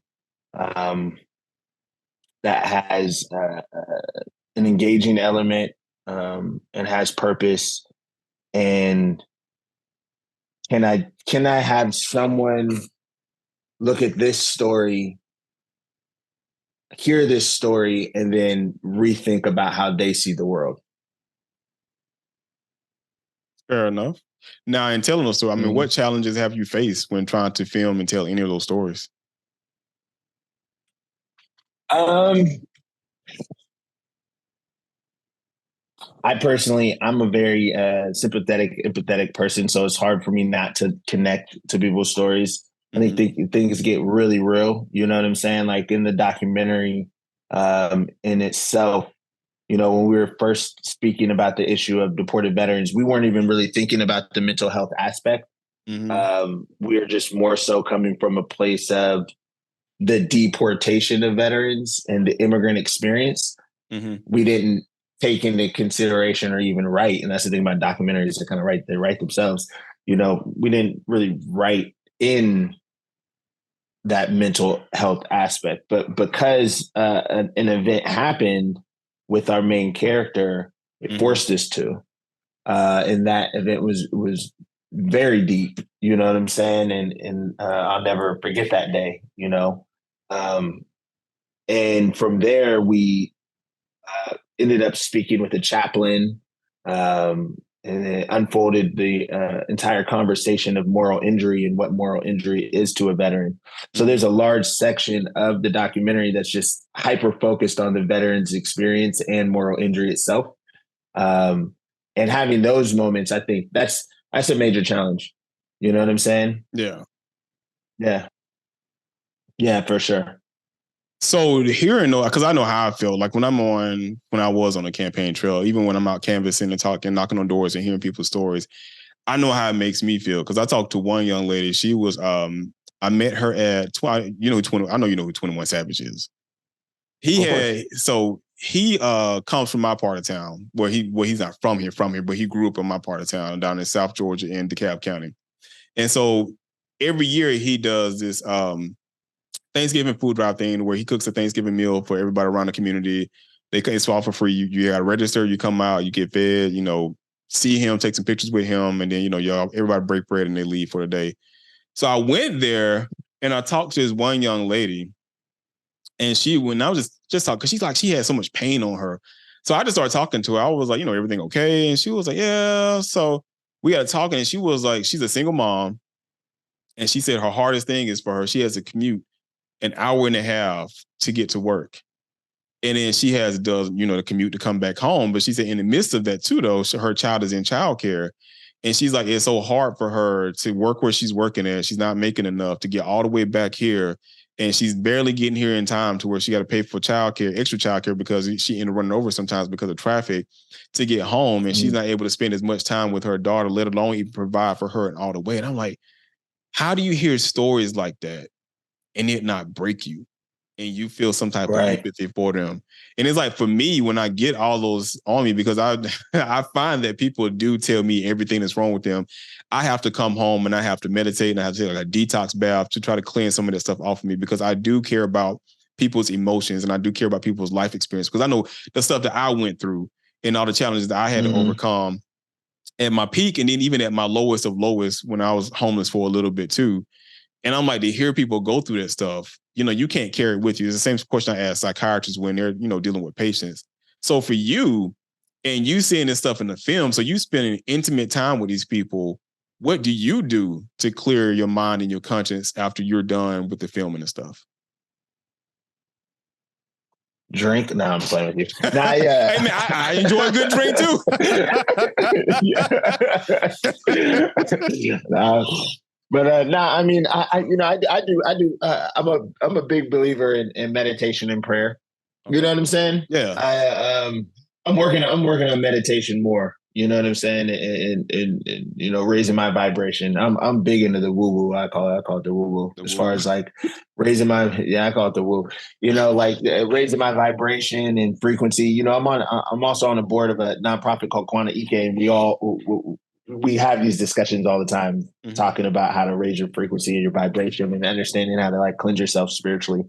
that has an engaging element and has purpose, and can I have someone look at this story, hear this story, and then rethink about how they see the world? Fair enough. Now, in telling those stories, I mean, what challenges have you faced when trying to film and tell any of those stories? I personally, I'm a very sympathetic, empathetic person, so it's hard for me not to connect to people's stories. I think things get really real. You know what I'm saying? Like in the documentary in itself, you know, when we were first speaking about the issue of deported veterans, we weren't even really thinking about the mental health aspect. We are just more so coming from a place of the deportation of veterans and the immigrant experience. We didn't take into consideration or even write, and that's the thing about documentaries, they kind of write themselves. You know, we didn't really write in that mental health aspect, but because an event happened with our main character, it forced us to. And that event was very deep. You know what I'm saying? And I'll never forget that day. You know, and from there we ended up speaking with a chaplain, and it unfolded the entire conversation of moral injury and what moral injury is to a veteran. So there's a large section of the documentary that's just hyper focused on the veteran's experience and moral injury itself. And having those moments, I think that's a major challenge. You know what I'm saying? Yeah. Yeah, for sure. So hearing, because I know how I feel, like when I was on a campaign trail, even when I'm out canvassing and talking, knocking on doors and hearing people's stories, I know how it makes me feel. Because I talked to one young lady. She was, I met her at, I know who 21 Savage is. He comes from my part of town, where he's not from here, but he grew up in my part of town down in South Georgia in DeKalb County. And so every year he does this Thanksgiving food drive thing where he cooks a Thanksgiving meal for everybody around the community. It's all for free. You got to register, you come out, you get fed, you know, see him, take some pictures with him, and then, you know, everybody break bread and they leave for the day. So I went there and I talked to this one young lady, and when I was just talking, because she's like, she had so much pain on her. So I just started talking to her. I was like, you know, everything okay? And she was like, yeah. So we got talking, and she was like, she's a single mom. And she said her hardest thing is for her, she has to commute an hour and a half to get to work. And then she does the commute to come back home. But she said in the midst of that too, though, her child is in childcare. And she's like, it's so hard for her to work where she's working at. She's not making enough to get all the way back here. And she's barely getting here in time to where she got to pay for extra childcare, because she ended up running over sometimes because of traffic to get home. And she's not able to spend as much time with her daughter, let alone even provide for her in all the way. And I'm like, how do you hear stories like that and it not break you? And you feel some type of empathy for them. And it's like, for me, when I get all those on me, because I find that people do tell me everything that's wrong with them, I have to come home and I have to meditate and I have to take like a detox bath to try to cleanse some of that stuff off of me, because I do care about people's emotions and I do care about people's life experience, because I know the stuff that I went through and all the challenges that I had to overcome at my peak, and then even at my lowest of lowest when I was homeless for a little bit too. And I'm like, to hear people go through that stuff, you can't carry it with you. It's the same question I ask psychiatrists when they're, dealing with patients. So for you, and you seeing this stuff in the film, so you spending intimate time with these people, what do you do to clear your mind and your conscience after you're done with the filming and stuff? Drink? No, I'm playing with you. Nah, Hey man, I enjoy a good drink too. But I mean, I do. I'm a big believer in meditation and prayer. You know what I'm saying? Yeah. I'm working on meditation more. You know what I'm saying? And raising my vibration. I'm big into the woo woo. I call it the woo woo. As far as like raising I call it the woo. Like raising my vibration and frequency. I'm also on the board of a nonprofit called Quanta Ike, and we have these discussions all the time, talking about how to raise your frequency and your vibration and understanding how to like cleanse yourself spiritually.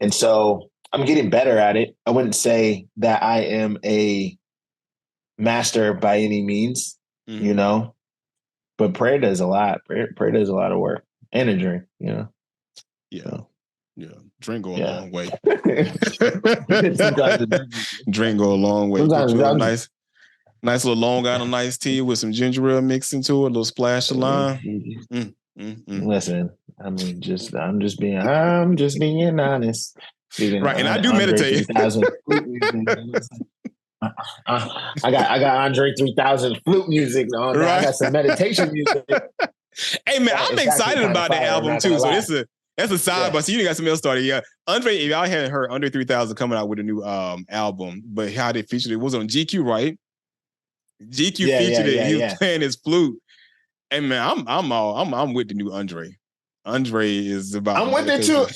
And so I'm getting better at it. I wouldn't say that I am a master by any means, but prayer does a lot. Prayer does a lot of work, and a drink, Yeah. So, yeah. Drink go a long way. Drink go a long way. Get you a nice little Long Island iced tea with some ginger ale mixed into it, a little splash of lime. Listen, I mean, I'm just being honest. Right, and I do meditate. I got Andre 3000 flute music on. Right. I got some meditation music. Hey man, I'm excited about the album too. So that's a side, but so you got some else started. Yeah, Andre, if y'all hadn't heard, Andre 3000 coming out with a new album, but how they featured it was on GQ, right? GQ featured it. He was playing his flute. Hey man, I'm with the new Andre. Andre is about. I'm with it too.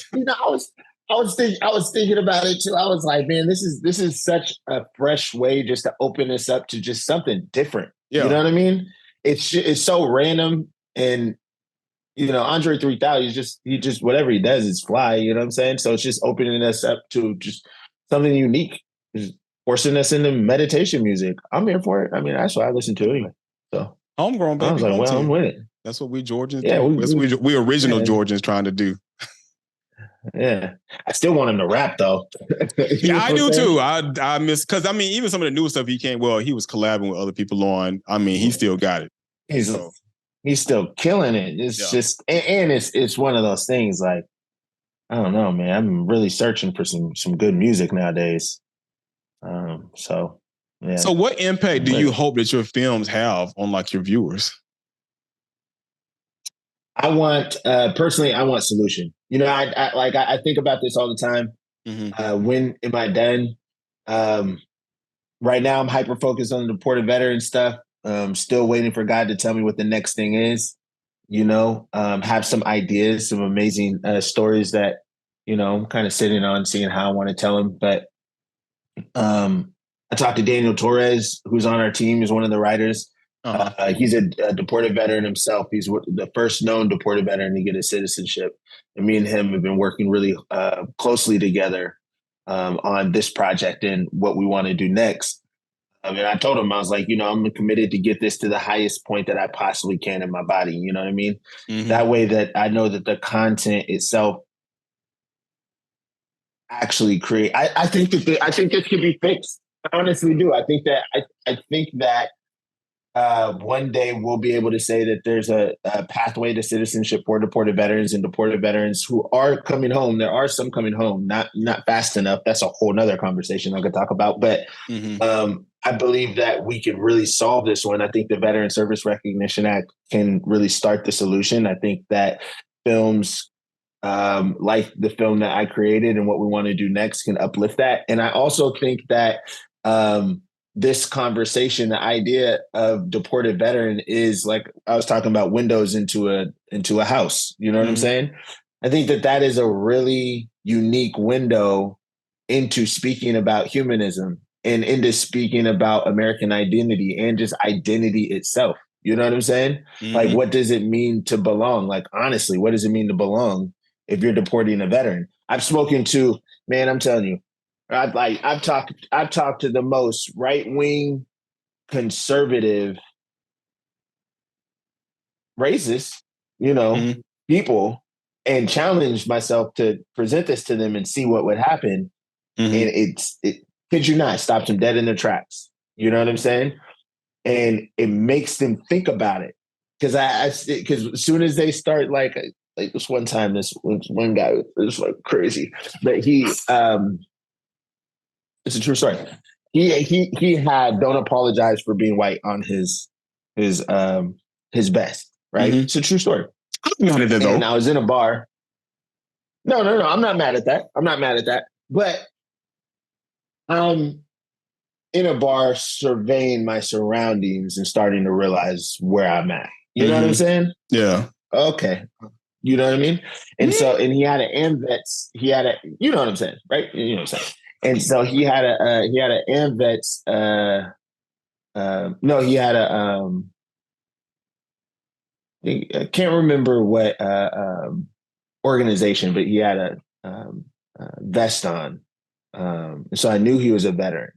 I was thinking about it too. I was like, man, this is such a fresh way just to open this up to just something different. Yeah. You know what I mean? It's so random, and Andre 3000 he just whatever he does is fly. You know what I'm saying? So it's just opening us up to just something unique, just forcing us into meditation music. I'm here for it. I mean, that's what I listen to anyway. So homegrown, baby. I was like, well, I'm with it. That's what we Georgians do. We original Georgians trying to do. Yeah, I still want him to rap though. Yeah, I do too. I miss, because I mean, even some of the new stuff he was collabing with other people on. I mean, he still got it. He's still killing it. It's just, and it's one of those things like, I don't know, man. I'm really searching for some good music nowadays. So yeah. So what impact do you hope that your films have on like your viewers? I want personally, I want solution. I think about this all the time. When am I done? Right now, I'm hyper focused on the deported veteran stuff. Still waiting for God to tell me what the next thing is. Have some ideas, some amazing stories that I'm kind of sitting on, seeing how I want to tell them. But I talked to Daniel Torres, who's on our team, is one of the writers. He's a deported veteran himself. He's the first known deported veteran to get his citizenship. And me and him have been working really closely together on this project and what we want to do next. And I told him, I was like, I'm committed to get this to the highest point that I possibly can in my body. You know what I mean? That way that I know that the content itself actually create. I think this can be fixed. I honestly do. I think that one day we'll be able to say that there's a pathway to citizenship for deported veterans and deported veterans who are coming home. There are some coming home, not fast enough. That's a whole nother conversation I could talk about. But I believe that we can really solve this one. I think the Veteran Service Recognition Act can really start the solution. I think that films like the film that I created and what we want to do next can uplift that. And I also think that this conversation, the idea of deported veteran is like I was talking about windows into a house. You know what I'm saying? I think that is a really unique window into speaking about humanism and into speaking about American identity and just identity itself. You know what I'm saying? Like, what does it mean to belong? Like, honestly, what does it mean to belong if you're deporting a veteran? I've spoken to, man, I'm telling you, I've talked to the most right-wing conservative racist, people and challenged myself to present this to them and see what would happen. And it kid you not, stops them dead in their tracks. You know what I'm saying? And it makes them think about it. Because as soon as they start like this one time, this one guy was like crazy, but it's a true story. He had "Don't apologize for being white" on his vest, right? It's a true story. I'm mad at that though. And I was in a bar. No, I'm not mad at that. But I'm in a bar surveying my surroundings and starting to realize where I'm at. You know what I'm saying? Yeah. Okay. You know what I mean? And so, and he had an AMVETS. You know what I'm saying, right? You know what I'm saying? And so he had an AMVETS. No, he had I can't remember what organization, but he had a vest on. So I knew he was a veteran.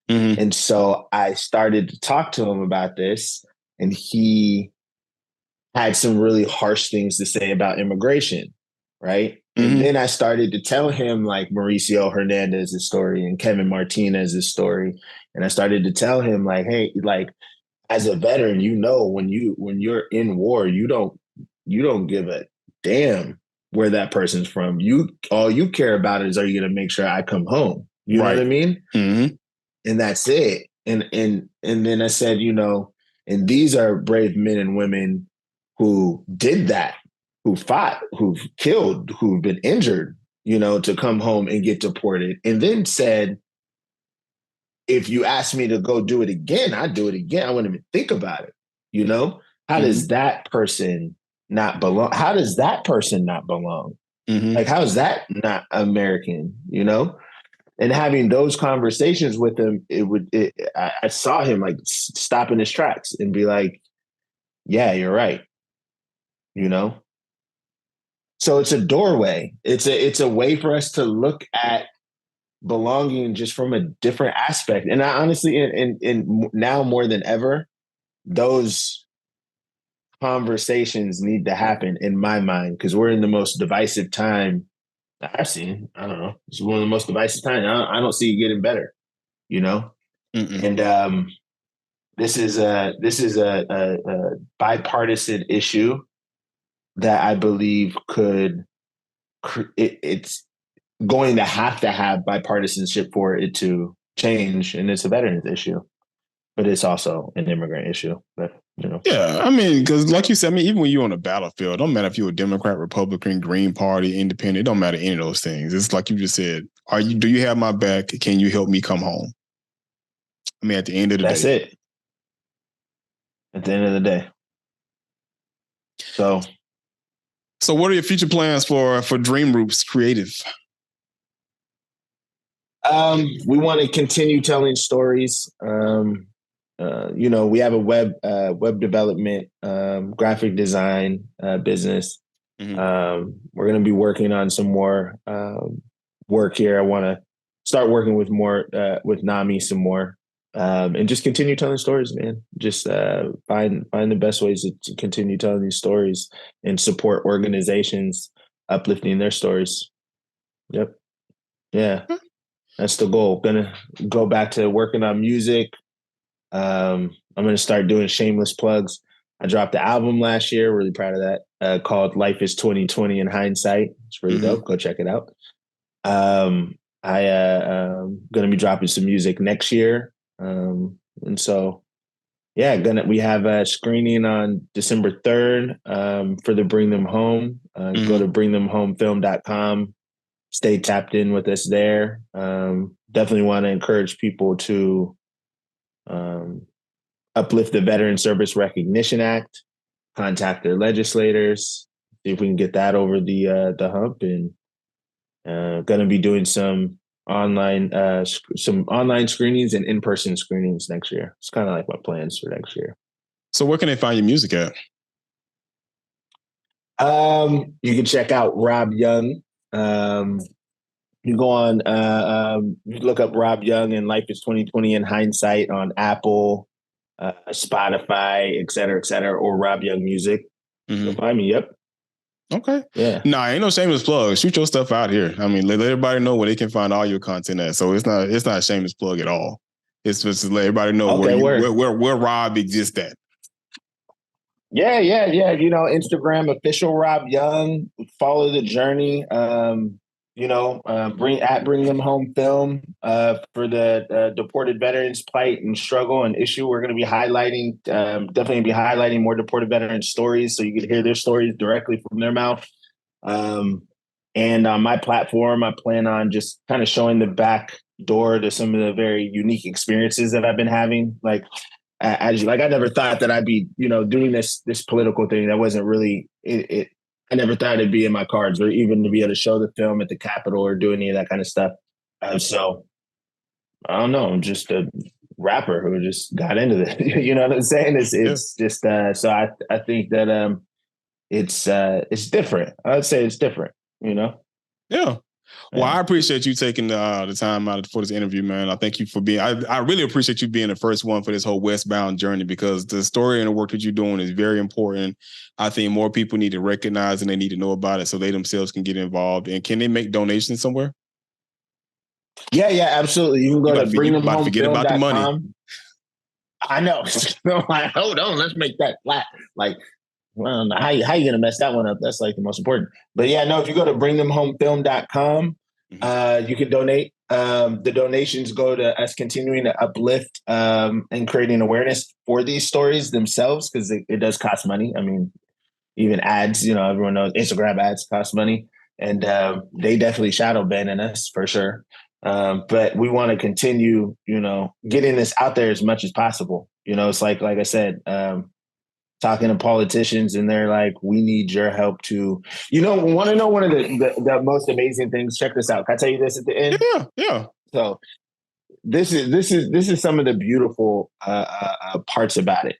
And so I started to talk to him about this, and he had some really harsh things to say about immigration, right? And then I started to tell him like Mauricio Hernandez's story and Kevin Martinez's story. And I started to tell him like, hey, like as a veteran, when you're in war, you don't give a damn where that person's from. All you care about is, are you going to make sure I come home? You know what I mean? And that's it. And then I said, and these are brave men and women who did that, who fought, who've killed, who've been injured, to come home and get deported. And then said, if you ask me to go do it again, I'd do it again. I wouldn't even think about it. How does that person not belong? How does that person not belong? Like, how is that not American, And having those conversations with him, I saw him like stop in his tracks and be like, yeah, you're right. So it's a doorway. It's a way for us to look at belonging just from a different aspect. And I honestly, and now more than ever, those conversations need to happen in my mind, because we're in the most divisive time I've seen. I don't know. It's one of the most divisive times. I don't see it getting better, And this is a bipartisan issue that I believe it's going to have bipartisanship for it to change. And it's a veterans issue, but it's also an immigrant issue. But yeah, I mean, because like you said, I mean, even when you're on the battlefield, it don't matter if you're a Democrat, Republican, Green Party, Independent, it don't matter any of those things. It's like you just said, do you have my back? Can you help me come home? I mean, at the end of the day. That's it. At the end of the day. So what are your future plans for Dream Roots Creative? We want to continue telling stories. We have a web development, graphic design business. We're going to be working on some more work here. I want to start working with Nami some more, and just continue telling stories, man. Just find the best ways to continue telling these stories and support organizations uplifting their stories. Yep. Yeah. That's the goal. Gonna go back to working on music, I'm going to start doing shameless plugs. I dropped the album last year. Really proud of that. Called "Life Is 2020 in Hindsight." It's really dope. Go check it out. Going to be dropping some music next year, and so yeah, we have a screening on December 3rd for the Bring Them Home. Go to bringthemhomefilm.com. Stay tapped in with us there. Definitely want to encourage people to uplift the Veteran Service Recognition Act, contact their legislators, see if we can get that over the hump, and going to be doing some online screenings and in-person screenings next year. It's kind of like my plans for next year. So where can they find your music at? You can check out Rob Young. You go on, you look up Rob Young and Life Is 2020 in Hindsight on Apple, Spotify, et cetera, or Rob Young Music. You'll find me. Yep. Okay. Yeah. Nah, ain't no shameless plug. Shoot your stuff out here. I mean, let everybody know where they can find all your content at. So it's not a shameless plug at all. It's just to let everybody know where Rob exists at. Yeah. You know, Instagram official Rob Young. Follow the journey. Bring Them Home Film for the deported veterans' plight and struggle and issue. We're going to be definitely more deported veterans' stories, so you can hear their stories directly from their mouth. And on my platform, I plan on just kind of showing the back door to some of the very unique experiences that I've been having. Like, I never thought that I'd be, doing this political thing. That wasn't really it. I never thought it'd be in my cards, or even to be able to show the film at the Capitol or do any of that kind of stuff. So I don't know. I'm just a rapper who just got into this. You know what I'm saying? It's just so I think that it's different. I would say it's different. Yeah. Well, I appreciate you taking the time out for this interview, man. I thank you for being. I really appreciate you being the first one for this whole westbound journey, because the story and the work that you're doing is very important. I think more people need to recognize and they need to know about it so they themselves can get involved. And can they make donations somewhere? Yeah, absolutely. You can go to bringthemhomefilm.com. Forget about the money. I know. Like, hold on, let's make that flat. Like, well, how you gonna mess that one up? That's like the most important. But yeah, no, if you go to bringthemhomefilm.com, you can donate. The donations go to us continuing to uplift and creating awareness for these stories themselves, because it does cost money. I mean, even ads, everyone knows Instagram ads cost money, and they definitely shadow banning us for sure. But we want to continue, getting this out there as much as possible. It's like I said, talking to politicians, and they're like, we need your help to, want to know one of the most amazing things. Check this out. Can I tell you this at the end? Yeah. So this is some of the beautiful parts about it.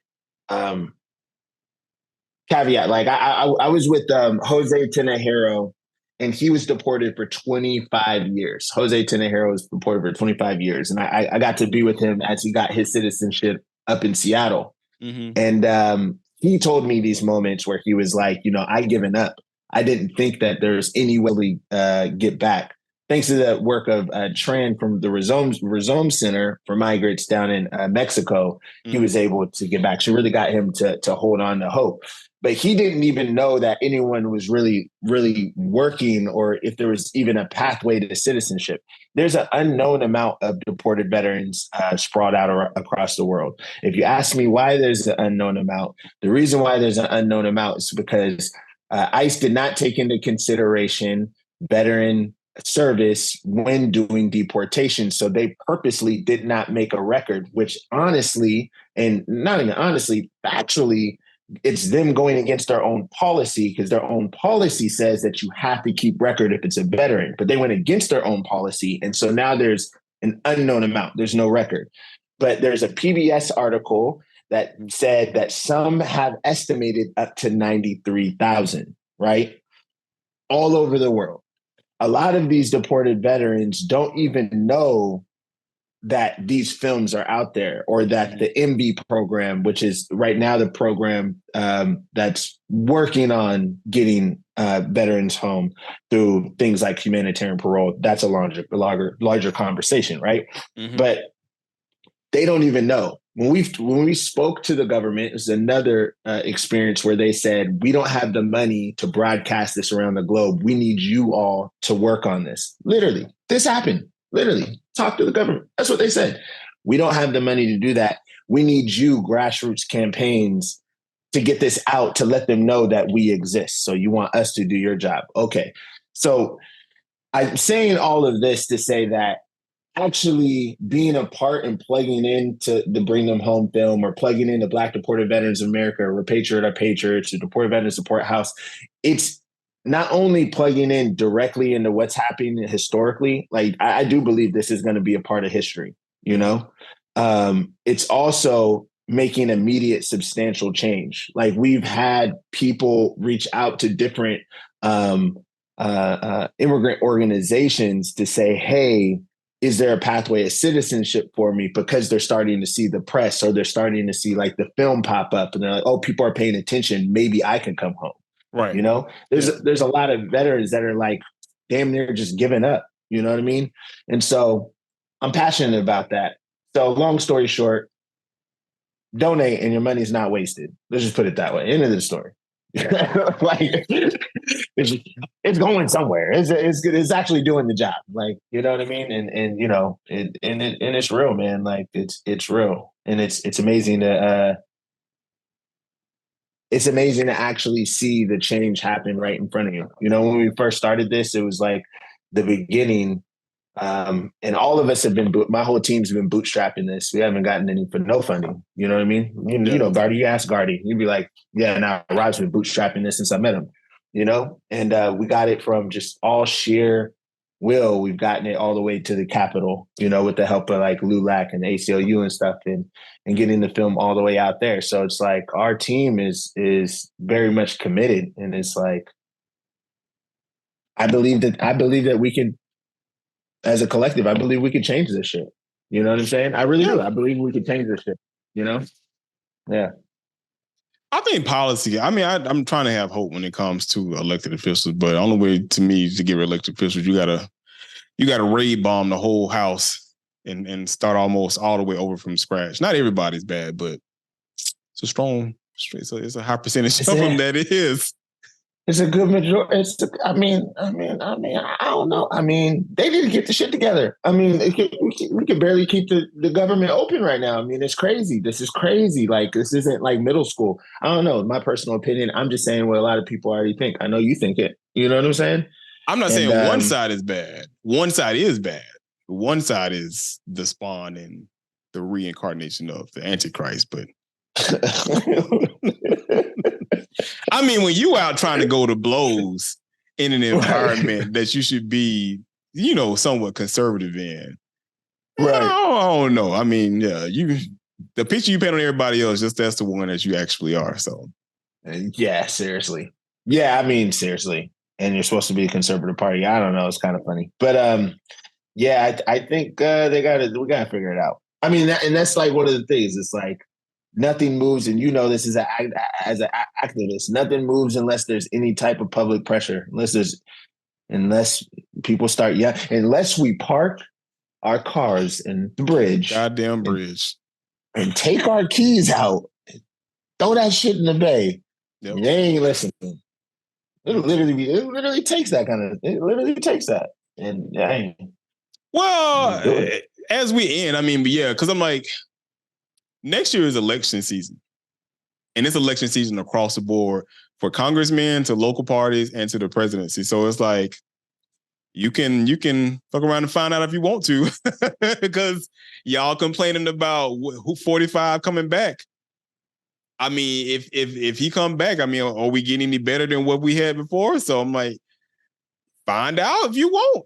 Caveat, like I was with Jose Tinajero, and he was deported for 25 years. Jose Tinajero was deported for 25 years. And I got to be with him as he got his citizenship up in Seattle. And he told me these moments where he was like, I'd given up. I didn't think that there's any way to get back. Thanks to the work of Tran from the Rhizome Center for Migrants down in Mexico, he was able to get back. She really got him to hold on to hope. But he didn't even know that anyone was really, really working, or if there was even a pathway to citizenship. There's an unknown amount of deported veterans sprawled out across the world. If you ask me why there's an unknown amount, the reason why there's an unknown amount is because ICE did not take into consideration veteran service when doing deportation. So they purposely did not make a record, which honestly, and not even honestly, factually, it's them going against their own policy, because their own policy says that you have to keep record if it's a veteran, but they went against their own policy. And so now there's an unknown amount. There's no record. But there's a PBS article that said that some have estimated up to 93,000, right? All over the world. A lot of these deported veterans don't even know that these films are out there, or that the MB program, which is right now the program that's working on getting veterans home through things like humanitarian parole, that's a larger conversation, right? But they don't even know. when we spoke to the government, it was another experience where they said, we don't have the money to broadcast this around the globe. We need you all to work on this. Literally, this happened. Literally, talk to the government. That's what they said. We don't have the money to do that. We need you, grassroots campaigns, to get this out, to let them know that we exist. So you want us to do your job. Okay. So I'm saying all of this to say that actually being a part and plugging in to the Bring Them Home film, or plugging into Black Deported Veterans of America, or Repatriate Our Patriots, or Deported Veterans Support House, it's not only plugging in directly into what's happening historically. Like, I do believe this is going to be a part of history, you know? It's also making immediate substantial change. Like, we've had people reach out to different immigrant organizations to say, hey, is there a pathway of citizenship for me? Because they're starting to see the press, or they're starting to see like the film pop up, and they're like, oh, people are paying attention. Maybe I can come home. Right. You know, there's a lot of veterans that are like damn near just giving up. You know what I mean? And so I'm passionate about that. So long story short, donate and your money's not wasted. Let's just put it that way. End of the story. Like, it's going somewhere. It's actually doing the job. Like, you know what I mean? And you know, and it's real, man. Like, it's real, and it's amazing to actually see the change happen right in front of you. You know, when we first started this, it was like the beginning. And all of us have been, my whole team's been bootstrapping this. We haven't gotten any for no funding. You know what I mean? You know, Gardy, you ask Gardy, he'd be like, yeah, now Rob's been bootstrapping this since I met him, you know? And we got it from just all sheer will. We've gotten it all the way to the Capitol, you know, with the help of like LULAC and the ACLU and stuff, and getting the film all the way out there. So it's like our team is very much committed. And it's like, I believe that we can, as a collective, I believe we could change this shit. You know what I'm saying? I really do. I believe we could change this shit. You know? Yeah. I think policy, I mean, I'm trying to have hope when it comes to elected officials, but the only way to me to get elected officials, you gotta raid bomb the whole house and start almost all the way over from scratch. Not everybody's bad, but it's a strong, it's a high percentage of them that it is. It's a good majority. I don't know. I mean, they need to get the shit together. I mean, we can barely keep the government open right now. I mean, it's crazy. This is crazy. Like, this isn't like middle school. I don't know. My personal opinion, I'm just saying what a lot of people already think. I know you think it. You know what I'm saying? I'm not saying one side is bad. One side is bad. One side is the spawn and the reincarnation of the Antichrist, but I mean, when you out trying to go to blows in an environment that you should be, you know, somewhat conservative in, right? I don't know. I mean, yeah, the picture you paint on everybody else, just that's the one that you actually are. So, yeah, seriously, yeah, I mean, seriously, and you're supposed to be a conservative party. I don't know. It's kind of funny, but yeah, I think we gotta figure it out. I mean, and that's like one of the things. It's like, nothing moves, and you know this as an activist. Nothing moves unless there's any type of public pressure. Unless people start, unless we park our cars in the bridge, goddamn bridge, and take our keys out, and throw that shit in the bay. Yep. They ain't listening. It literally takes that kind of. It literally takes that, and well, as we end, I mean, yeah, because I'm like, next year is election season. And it's election season across the board for congressmen, to local parties, and to the presidency. So it's like, you can fuck around and find out if you want to, because y'all complaining about who 45 coming back. I mean, if he come back, I mean, are we getting any better than what we had before? So I'm like, find out if you want.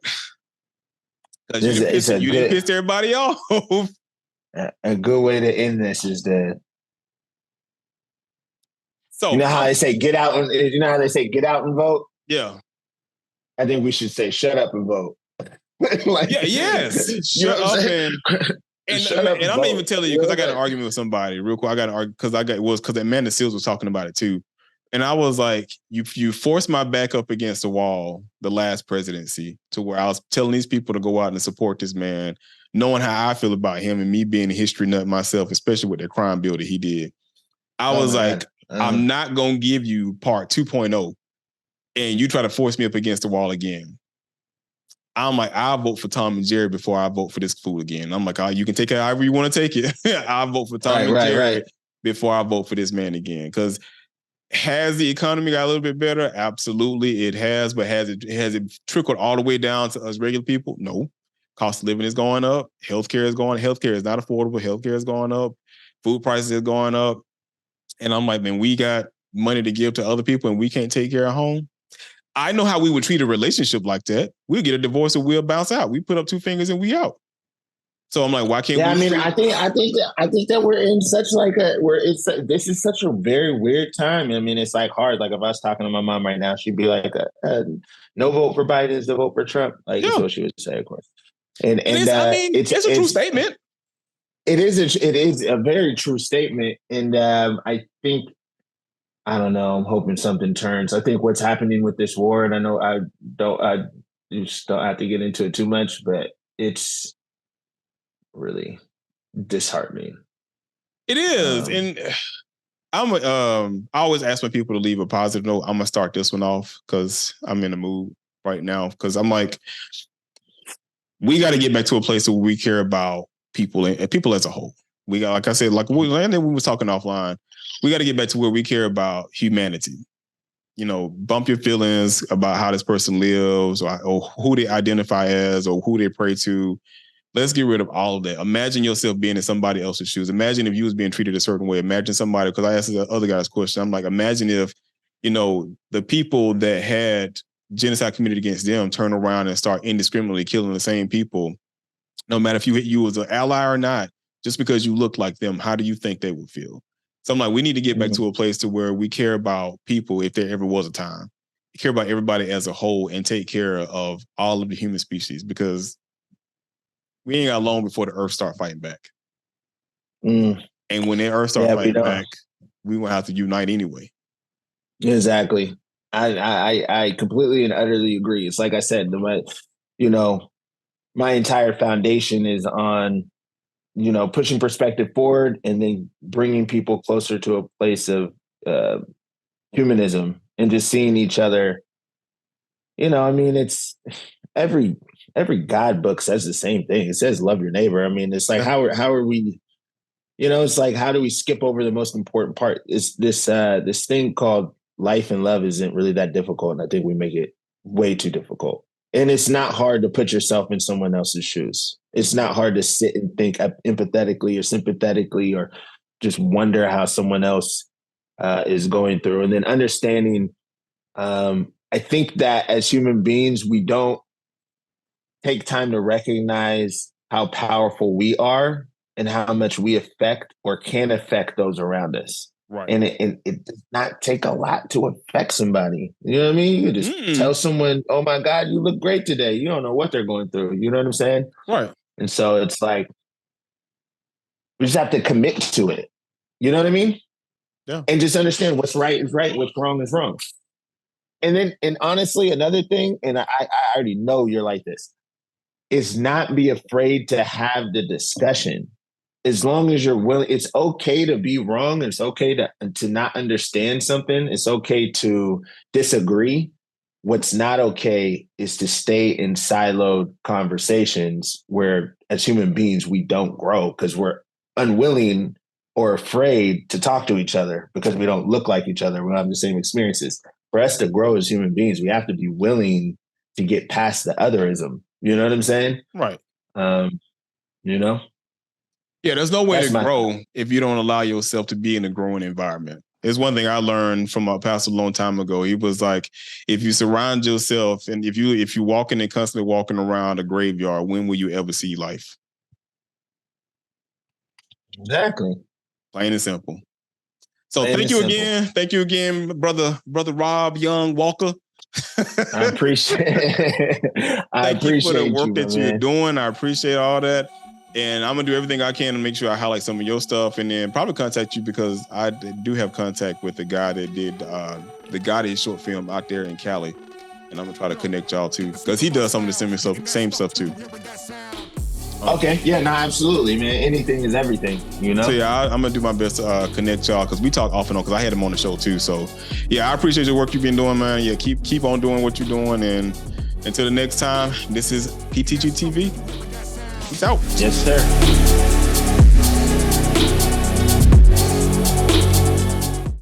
Because you didn't piss everybody off. A good way to end this is to, so you know how they say get out and vote? Yeah. I think we should say shut up and vote. Like, yes. Shut up and I'm not even telling you, because I got an argument with somebody real quick. I got an argument because Amanda Seals was talking about it too. And I was like, you forced my back up against the wall the last presidency, to where I was telling these people to go out and support this man, knowing how I feel about him and me being a history nut myself, especially with the crime bill that he did, I was like, I'm not going to give you part 2.0 and you try to force me up against the wall again. I'm like, I'll vote for Tom and Jerry before I vote for this fool again. I'm like, you can take it however you want to take it. I'll vote for Tom and Jerry before I vote for this man again. Because has the economy got a little bit better? Absolutely, it has. But has it trickled all the way down to us regular people? No. Cost of living is going up. Healthcare is going. Healthcare is not affordable. Healthcare is going up. Food prices is going up. And I'm like, man, we got money to give to other people and we can't take care of home. I know how we would treat a relationship like that. We'll get a divorce and we'll bounce out. We put up 2 fingers and we out. So I'm like, why can't we? I mean, I think that we're in such this is such a very weird time. I mean, it's like hard. Like if I was talking to my mom right now, she'd be like, no vote for Biden is the vote for Trump. Like that's what she would say, of course. And it's a true statement. It is a very true statement. And I think, I don't know, I'm hoping something turns. I think what's happening with this war, and I know I just don't have to get into it too much, but it's really disheartening. It is. And I always ask my people to leave a positive note. I'm gonna start this one off because I'm in the mood right now. Because I'm like, we got to get back to a place where we care about people and people as a whole. We got, like I said, like we was talking offline, we got to get back to where we care about humanity. You know, bump your feelings about how this person lives or who they identify as or who they pray to. Let's get rid of all of that. Imagine yourself being in somebody else's shoes. Imagine if you was being treated a certain way. Imagine somebody, because I asked the other guy's question, I'm like, imagine if, you know, the people that had genocide committed against them turn around and start indiscriminately killing the same people, no matter if you was an ally or not, just because you look like them, how do you think they would feel? So I'm like, we need to get back to a place to where we care about people if there ever was a time. We care about everybody as a whole and take care of all of the human species because we ain't got long before the Earth start fighting back. And when the Earth start fighting back, we won't have to unite anyway. Exactly. I completely and utterly agree. It's like I said, my entire foundation is on, pushing perspective forward and then bringing people closer to a place of humanism and just seeing each other. I mean, it's every God book says the same thing. It says love your neighbor. I mean, it's like how are we? It's like how do we skip over the most important part? It's this thing called life and love isn't really that difficult, and I think we make it way too difficult. And it's not hard to put yourself in someone else's shoes. It's not hard to sit and think empathetically or sympathetically or just wonder how someone else is going through. And then understanding, I think that as human beings, we don't take time to recognize how powerful we are and how much we affect or can affect those around us. Right. And it does not take a lot to affect somebody. You know what I mean? You just tell someone, oh my God, you look great today. You don't know what they're going through. You know what I'm saying? Right. And so it's like, we just have to commit to it. You know what I mean? Yeah. And just understand what's right is right, what's wrong is wrong. And honestly, another thing, and I already know you're like this, is not be afraid to have the discussion. As long as you're willing, it's okay to be wrong. It's okay to not understand something. It's okay to disagree. What's not okay is to stay in siloed conversations where as human beings, we don't grow because we're unwilling or afraid to talk to each other because we don't look like each other. We don't have the same experiences. For us to grow as human beings, we have to be willing to get past the otherism. You know what I'm saying? Right. Yeah, there's no way to grow if you don't allow yourself to be in a growing environment. It's one thing I learned from a pastor a long time ago. He was like, if you surround yourself and if you walking and constantly walking around a graveyard, when will you ever see life? Exactly. Plain and simple. So thank you again. Thank you again, brother Rob Young Walker. I appreciate Thank you for the work that you're doing. I appreciate all that. And I'm going to do everything I can to make sure I highlight some of your stuff and then probably contact you because I do have contact with the guy that did the Gotti short film out there in Cali. And I'm going to try to connect y'all too because he does some of the same stuff too. Okay. Yeah, no, absolutely, man. Anything is everything, you know? So yeah, I'm gonna do my best to connect y'all because we talk off and on because I had him on the show too. So yeah, I appreciate your work you've been doing, man. Yeah, keep on doing what you're doing, and until the next time, this is PTGtv. Peace out. Yes, sir.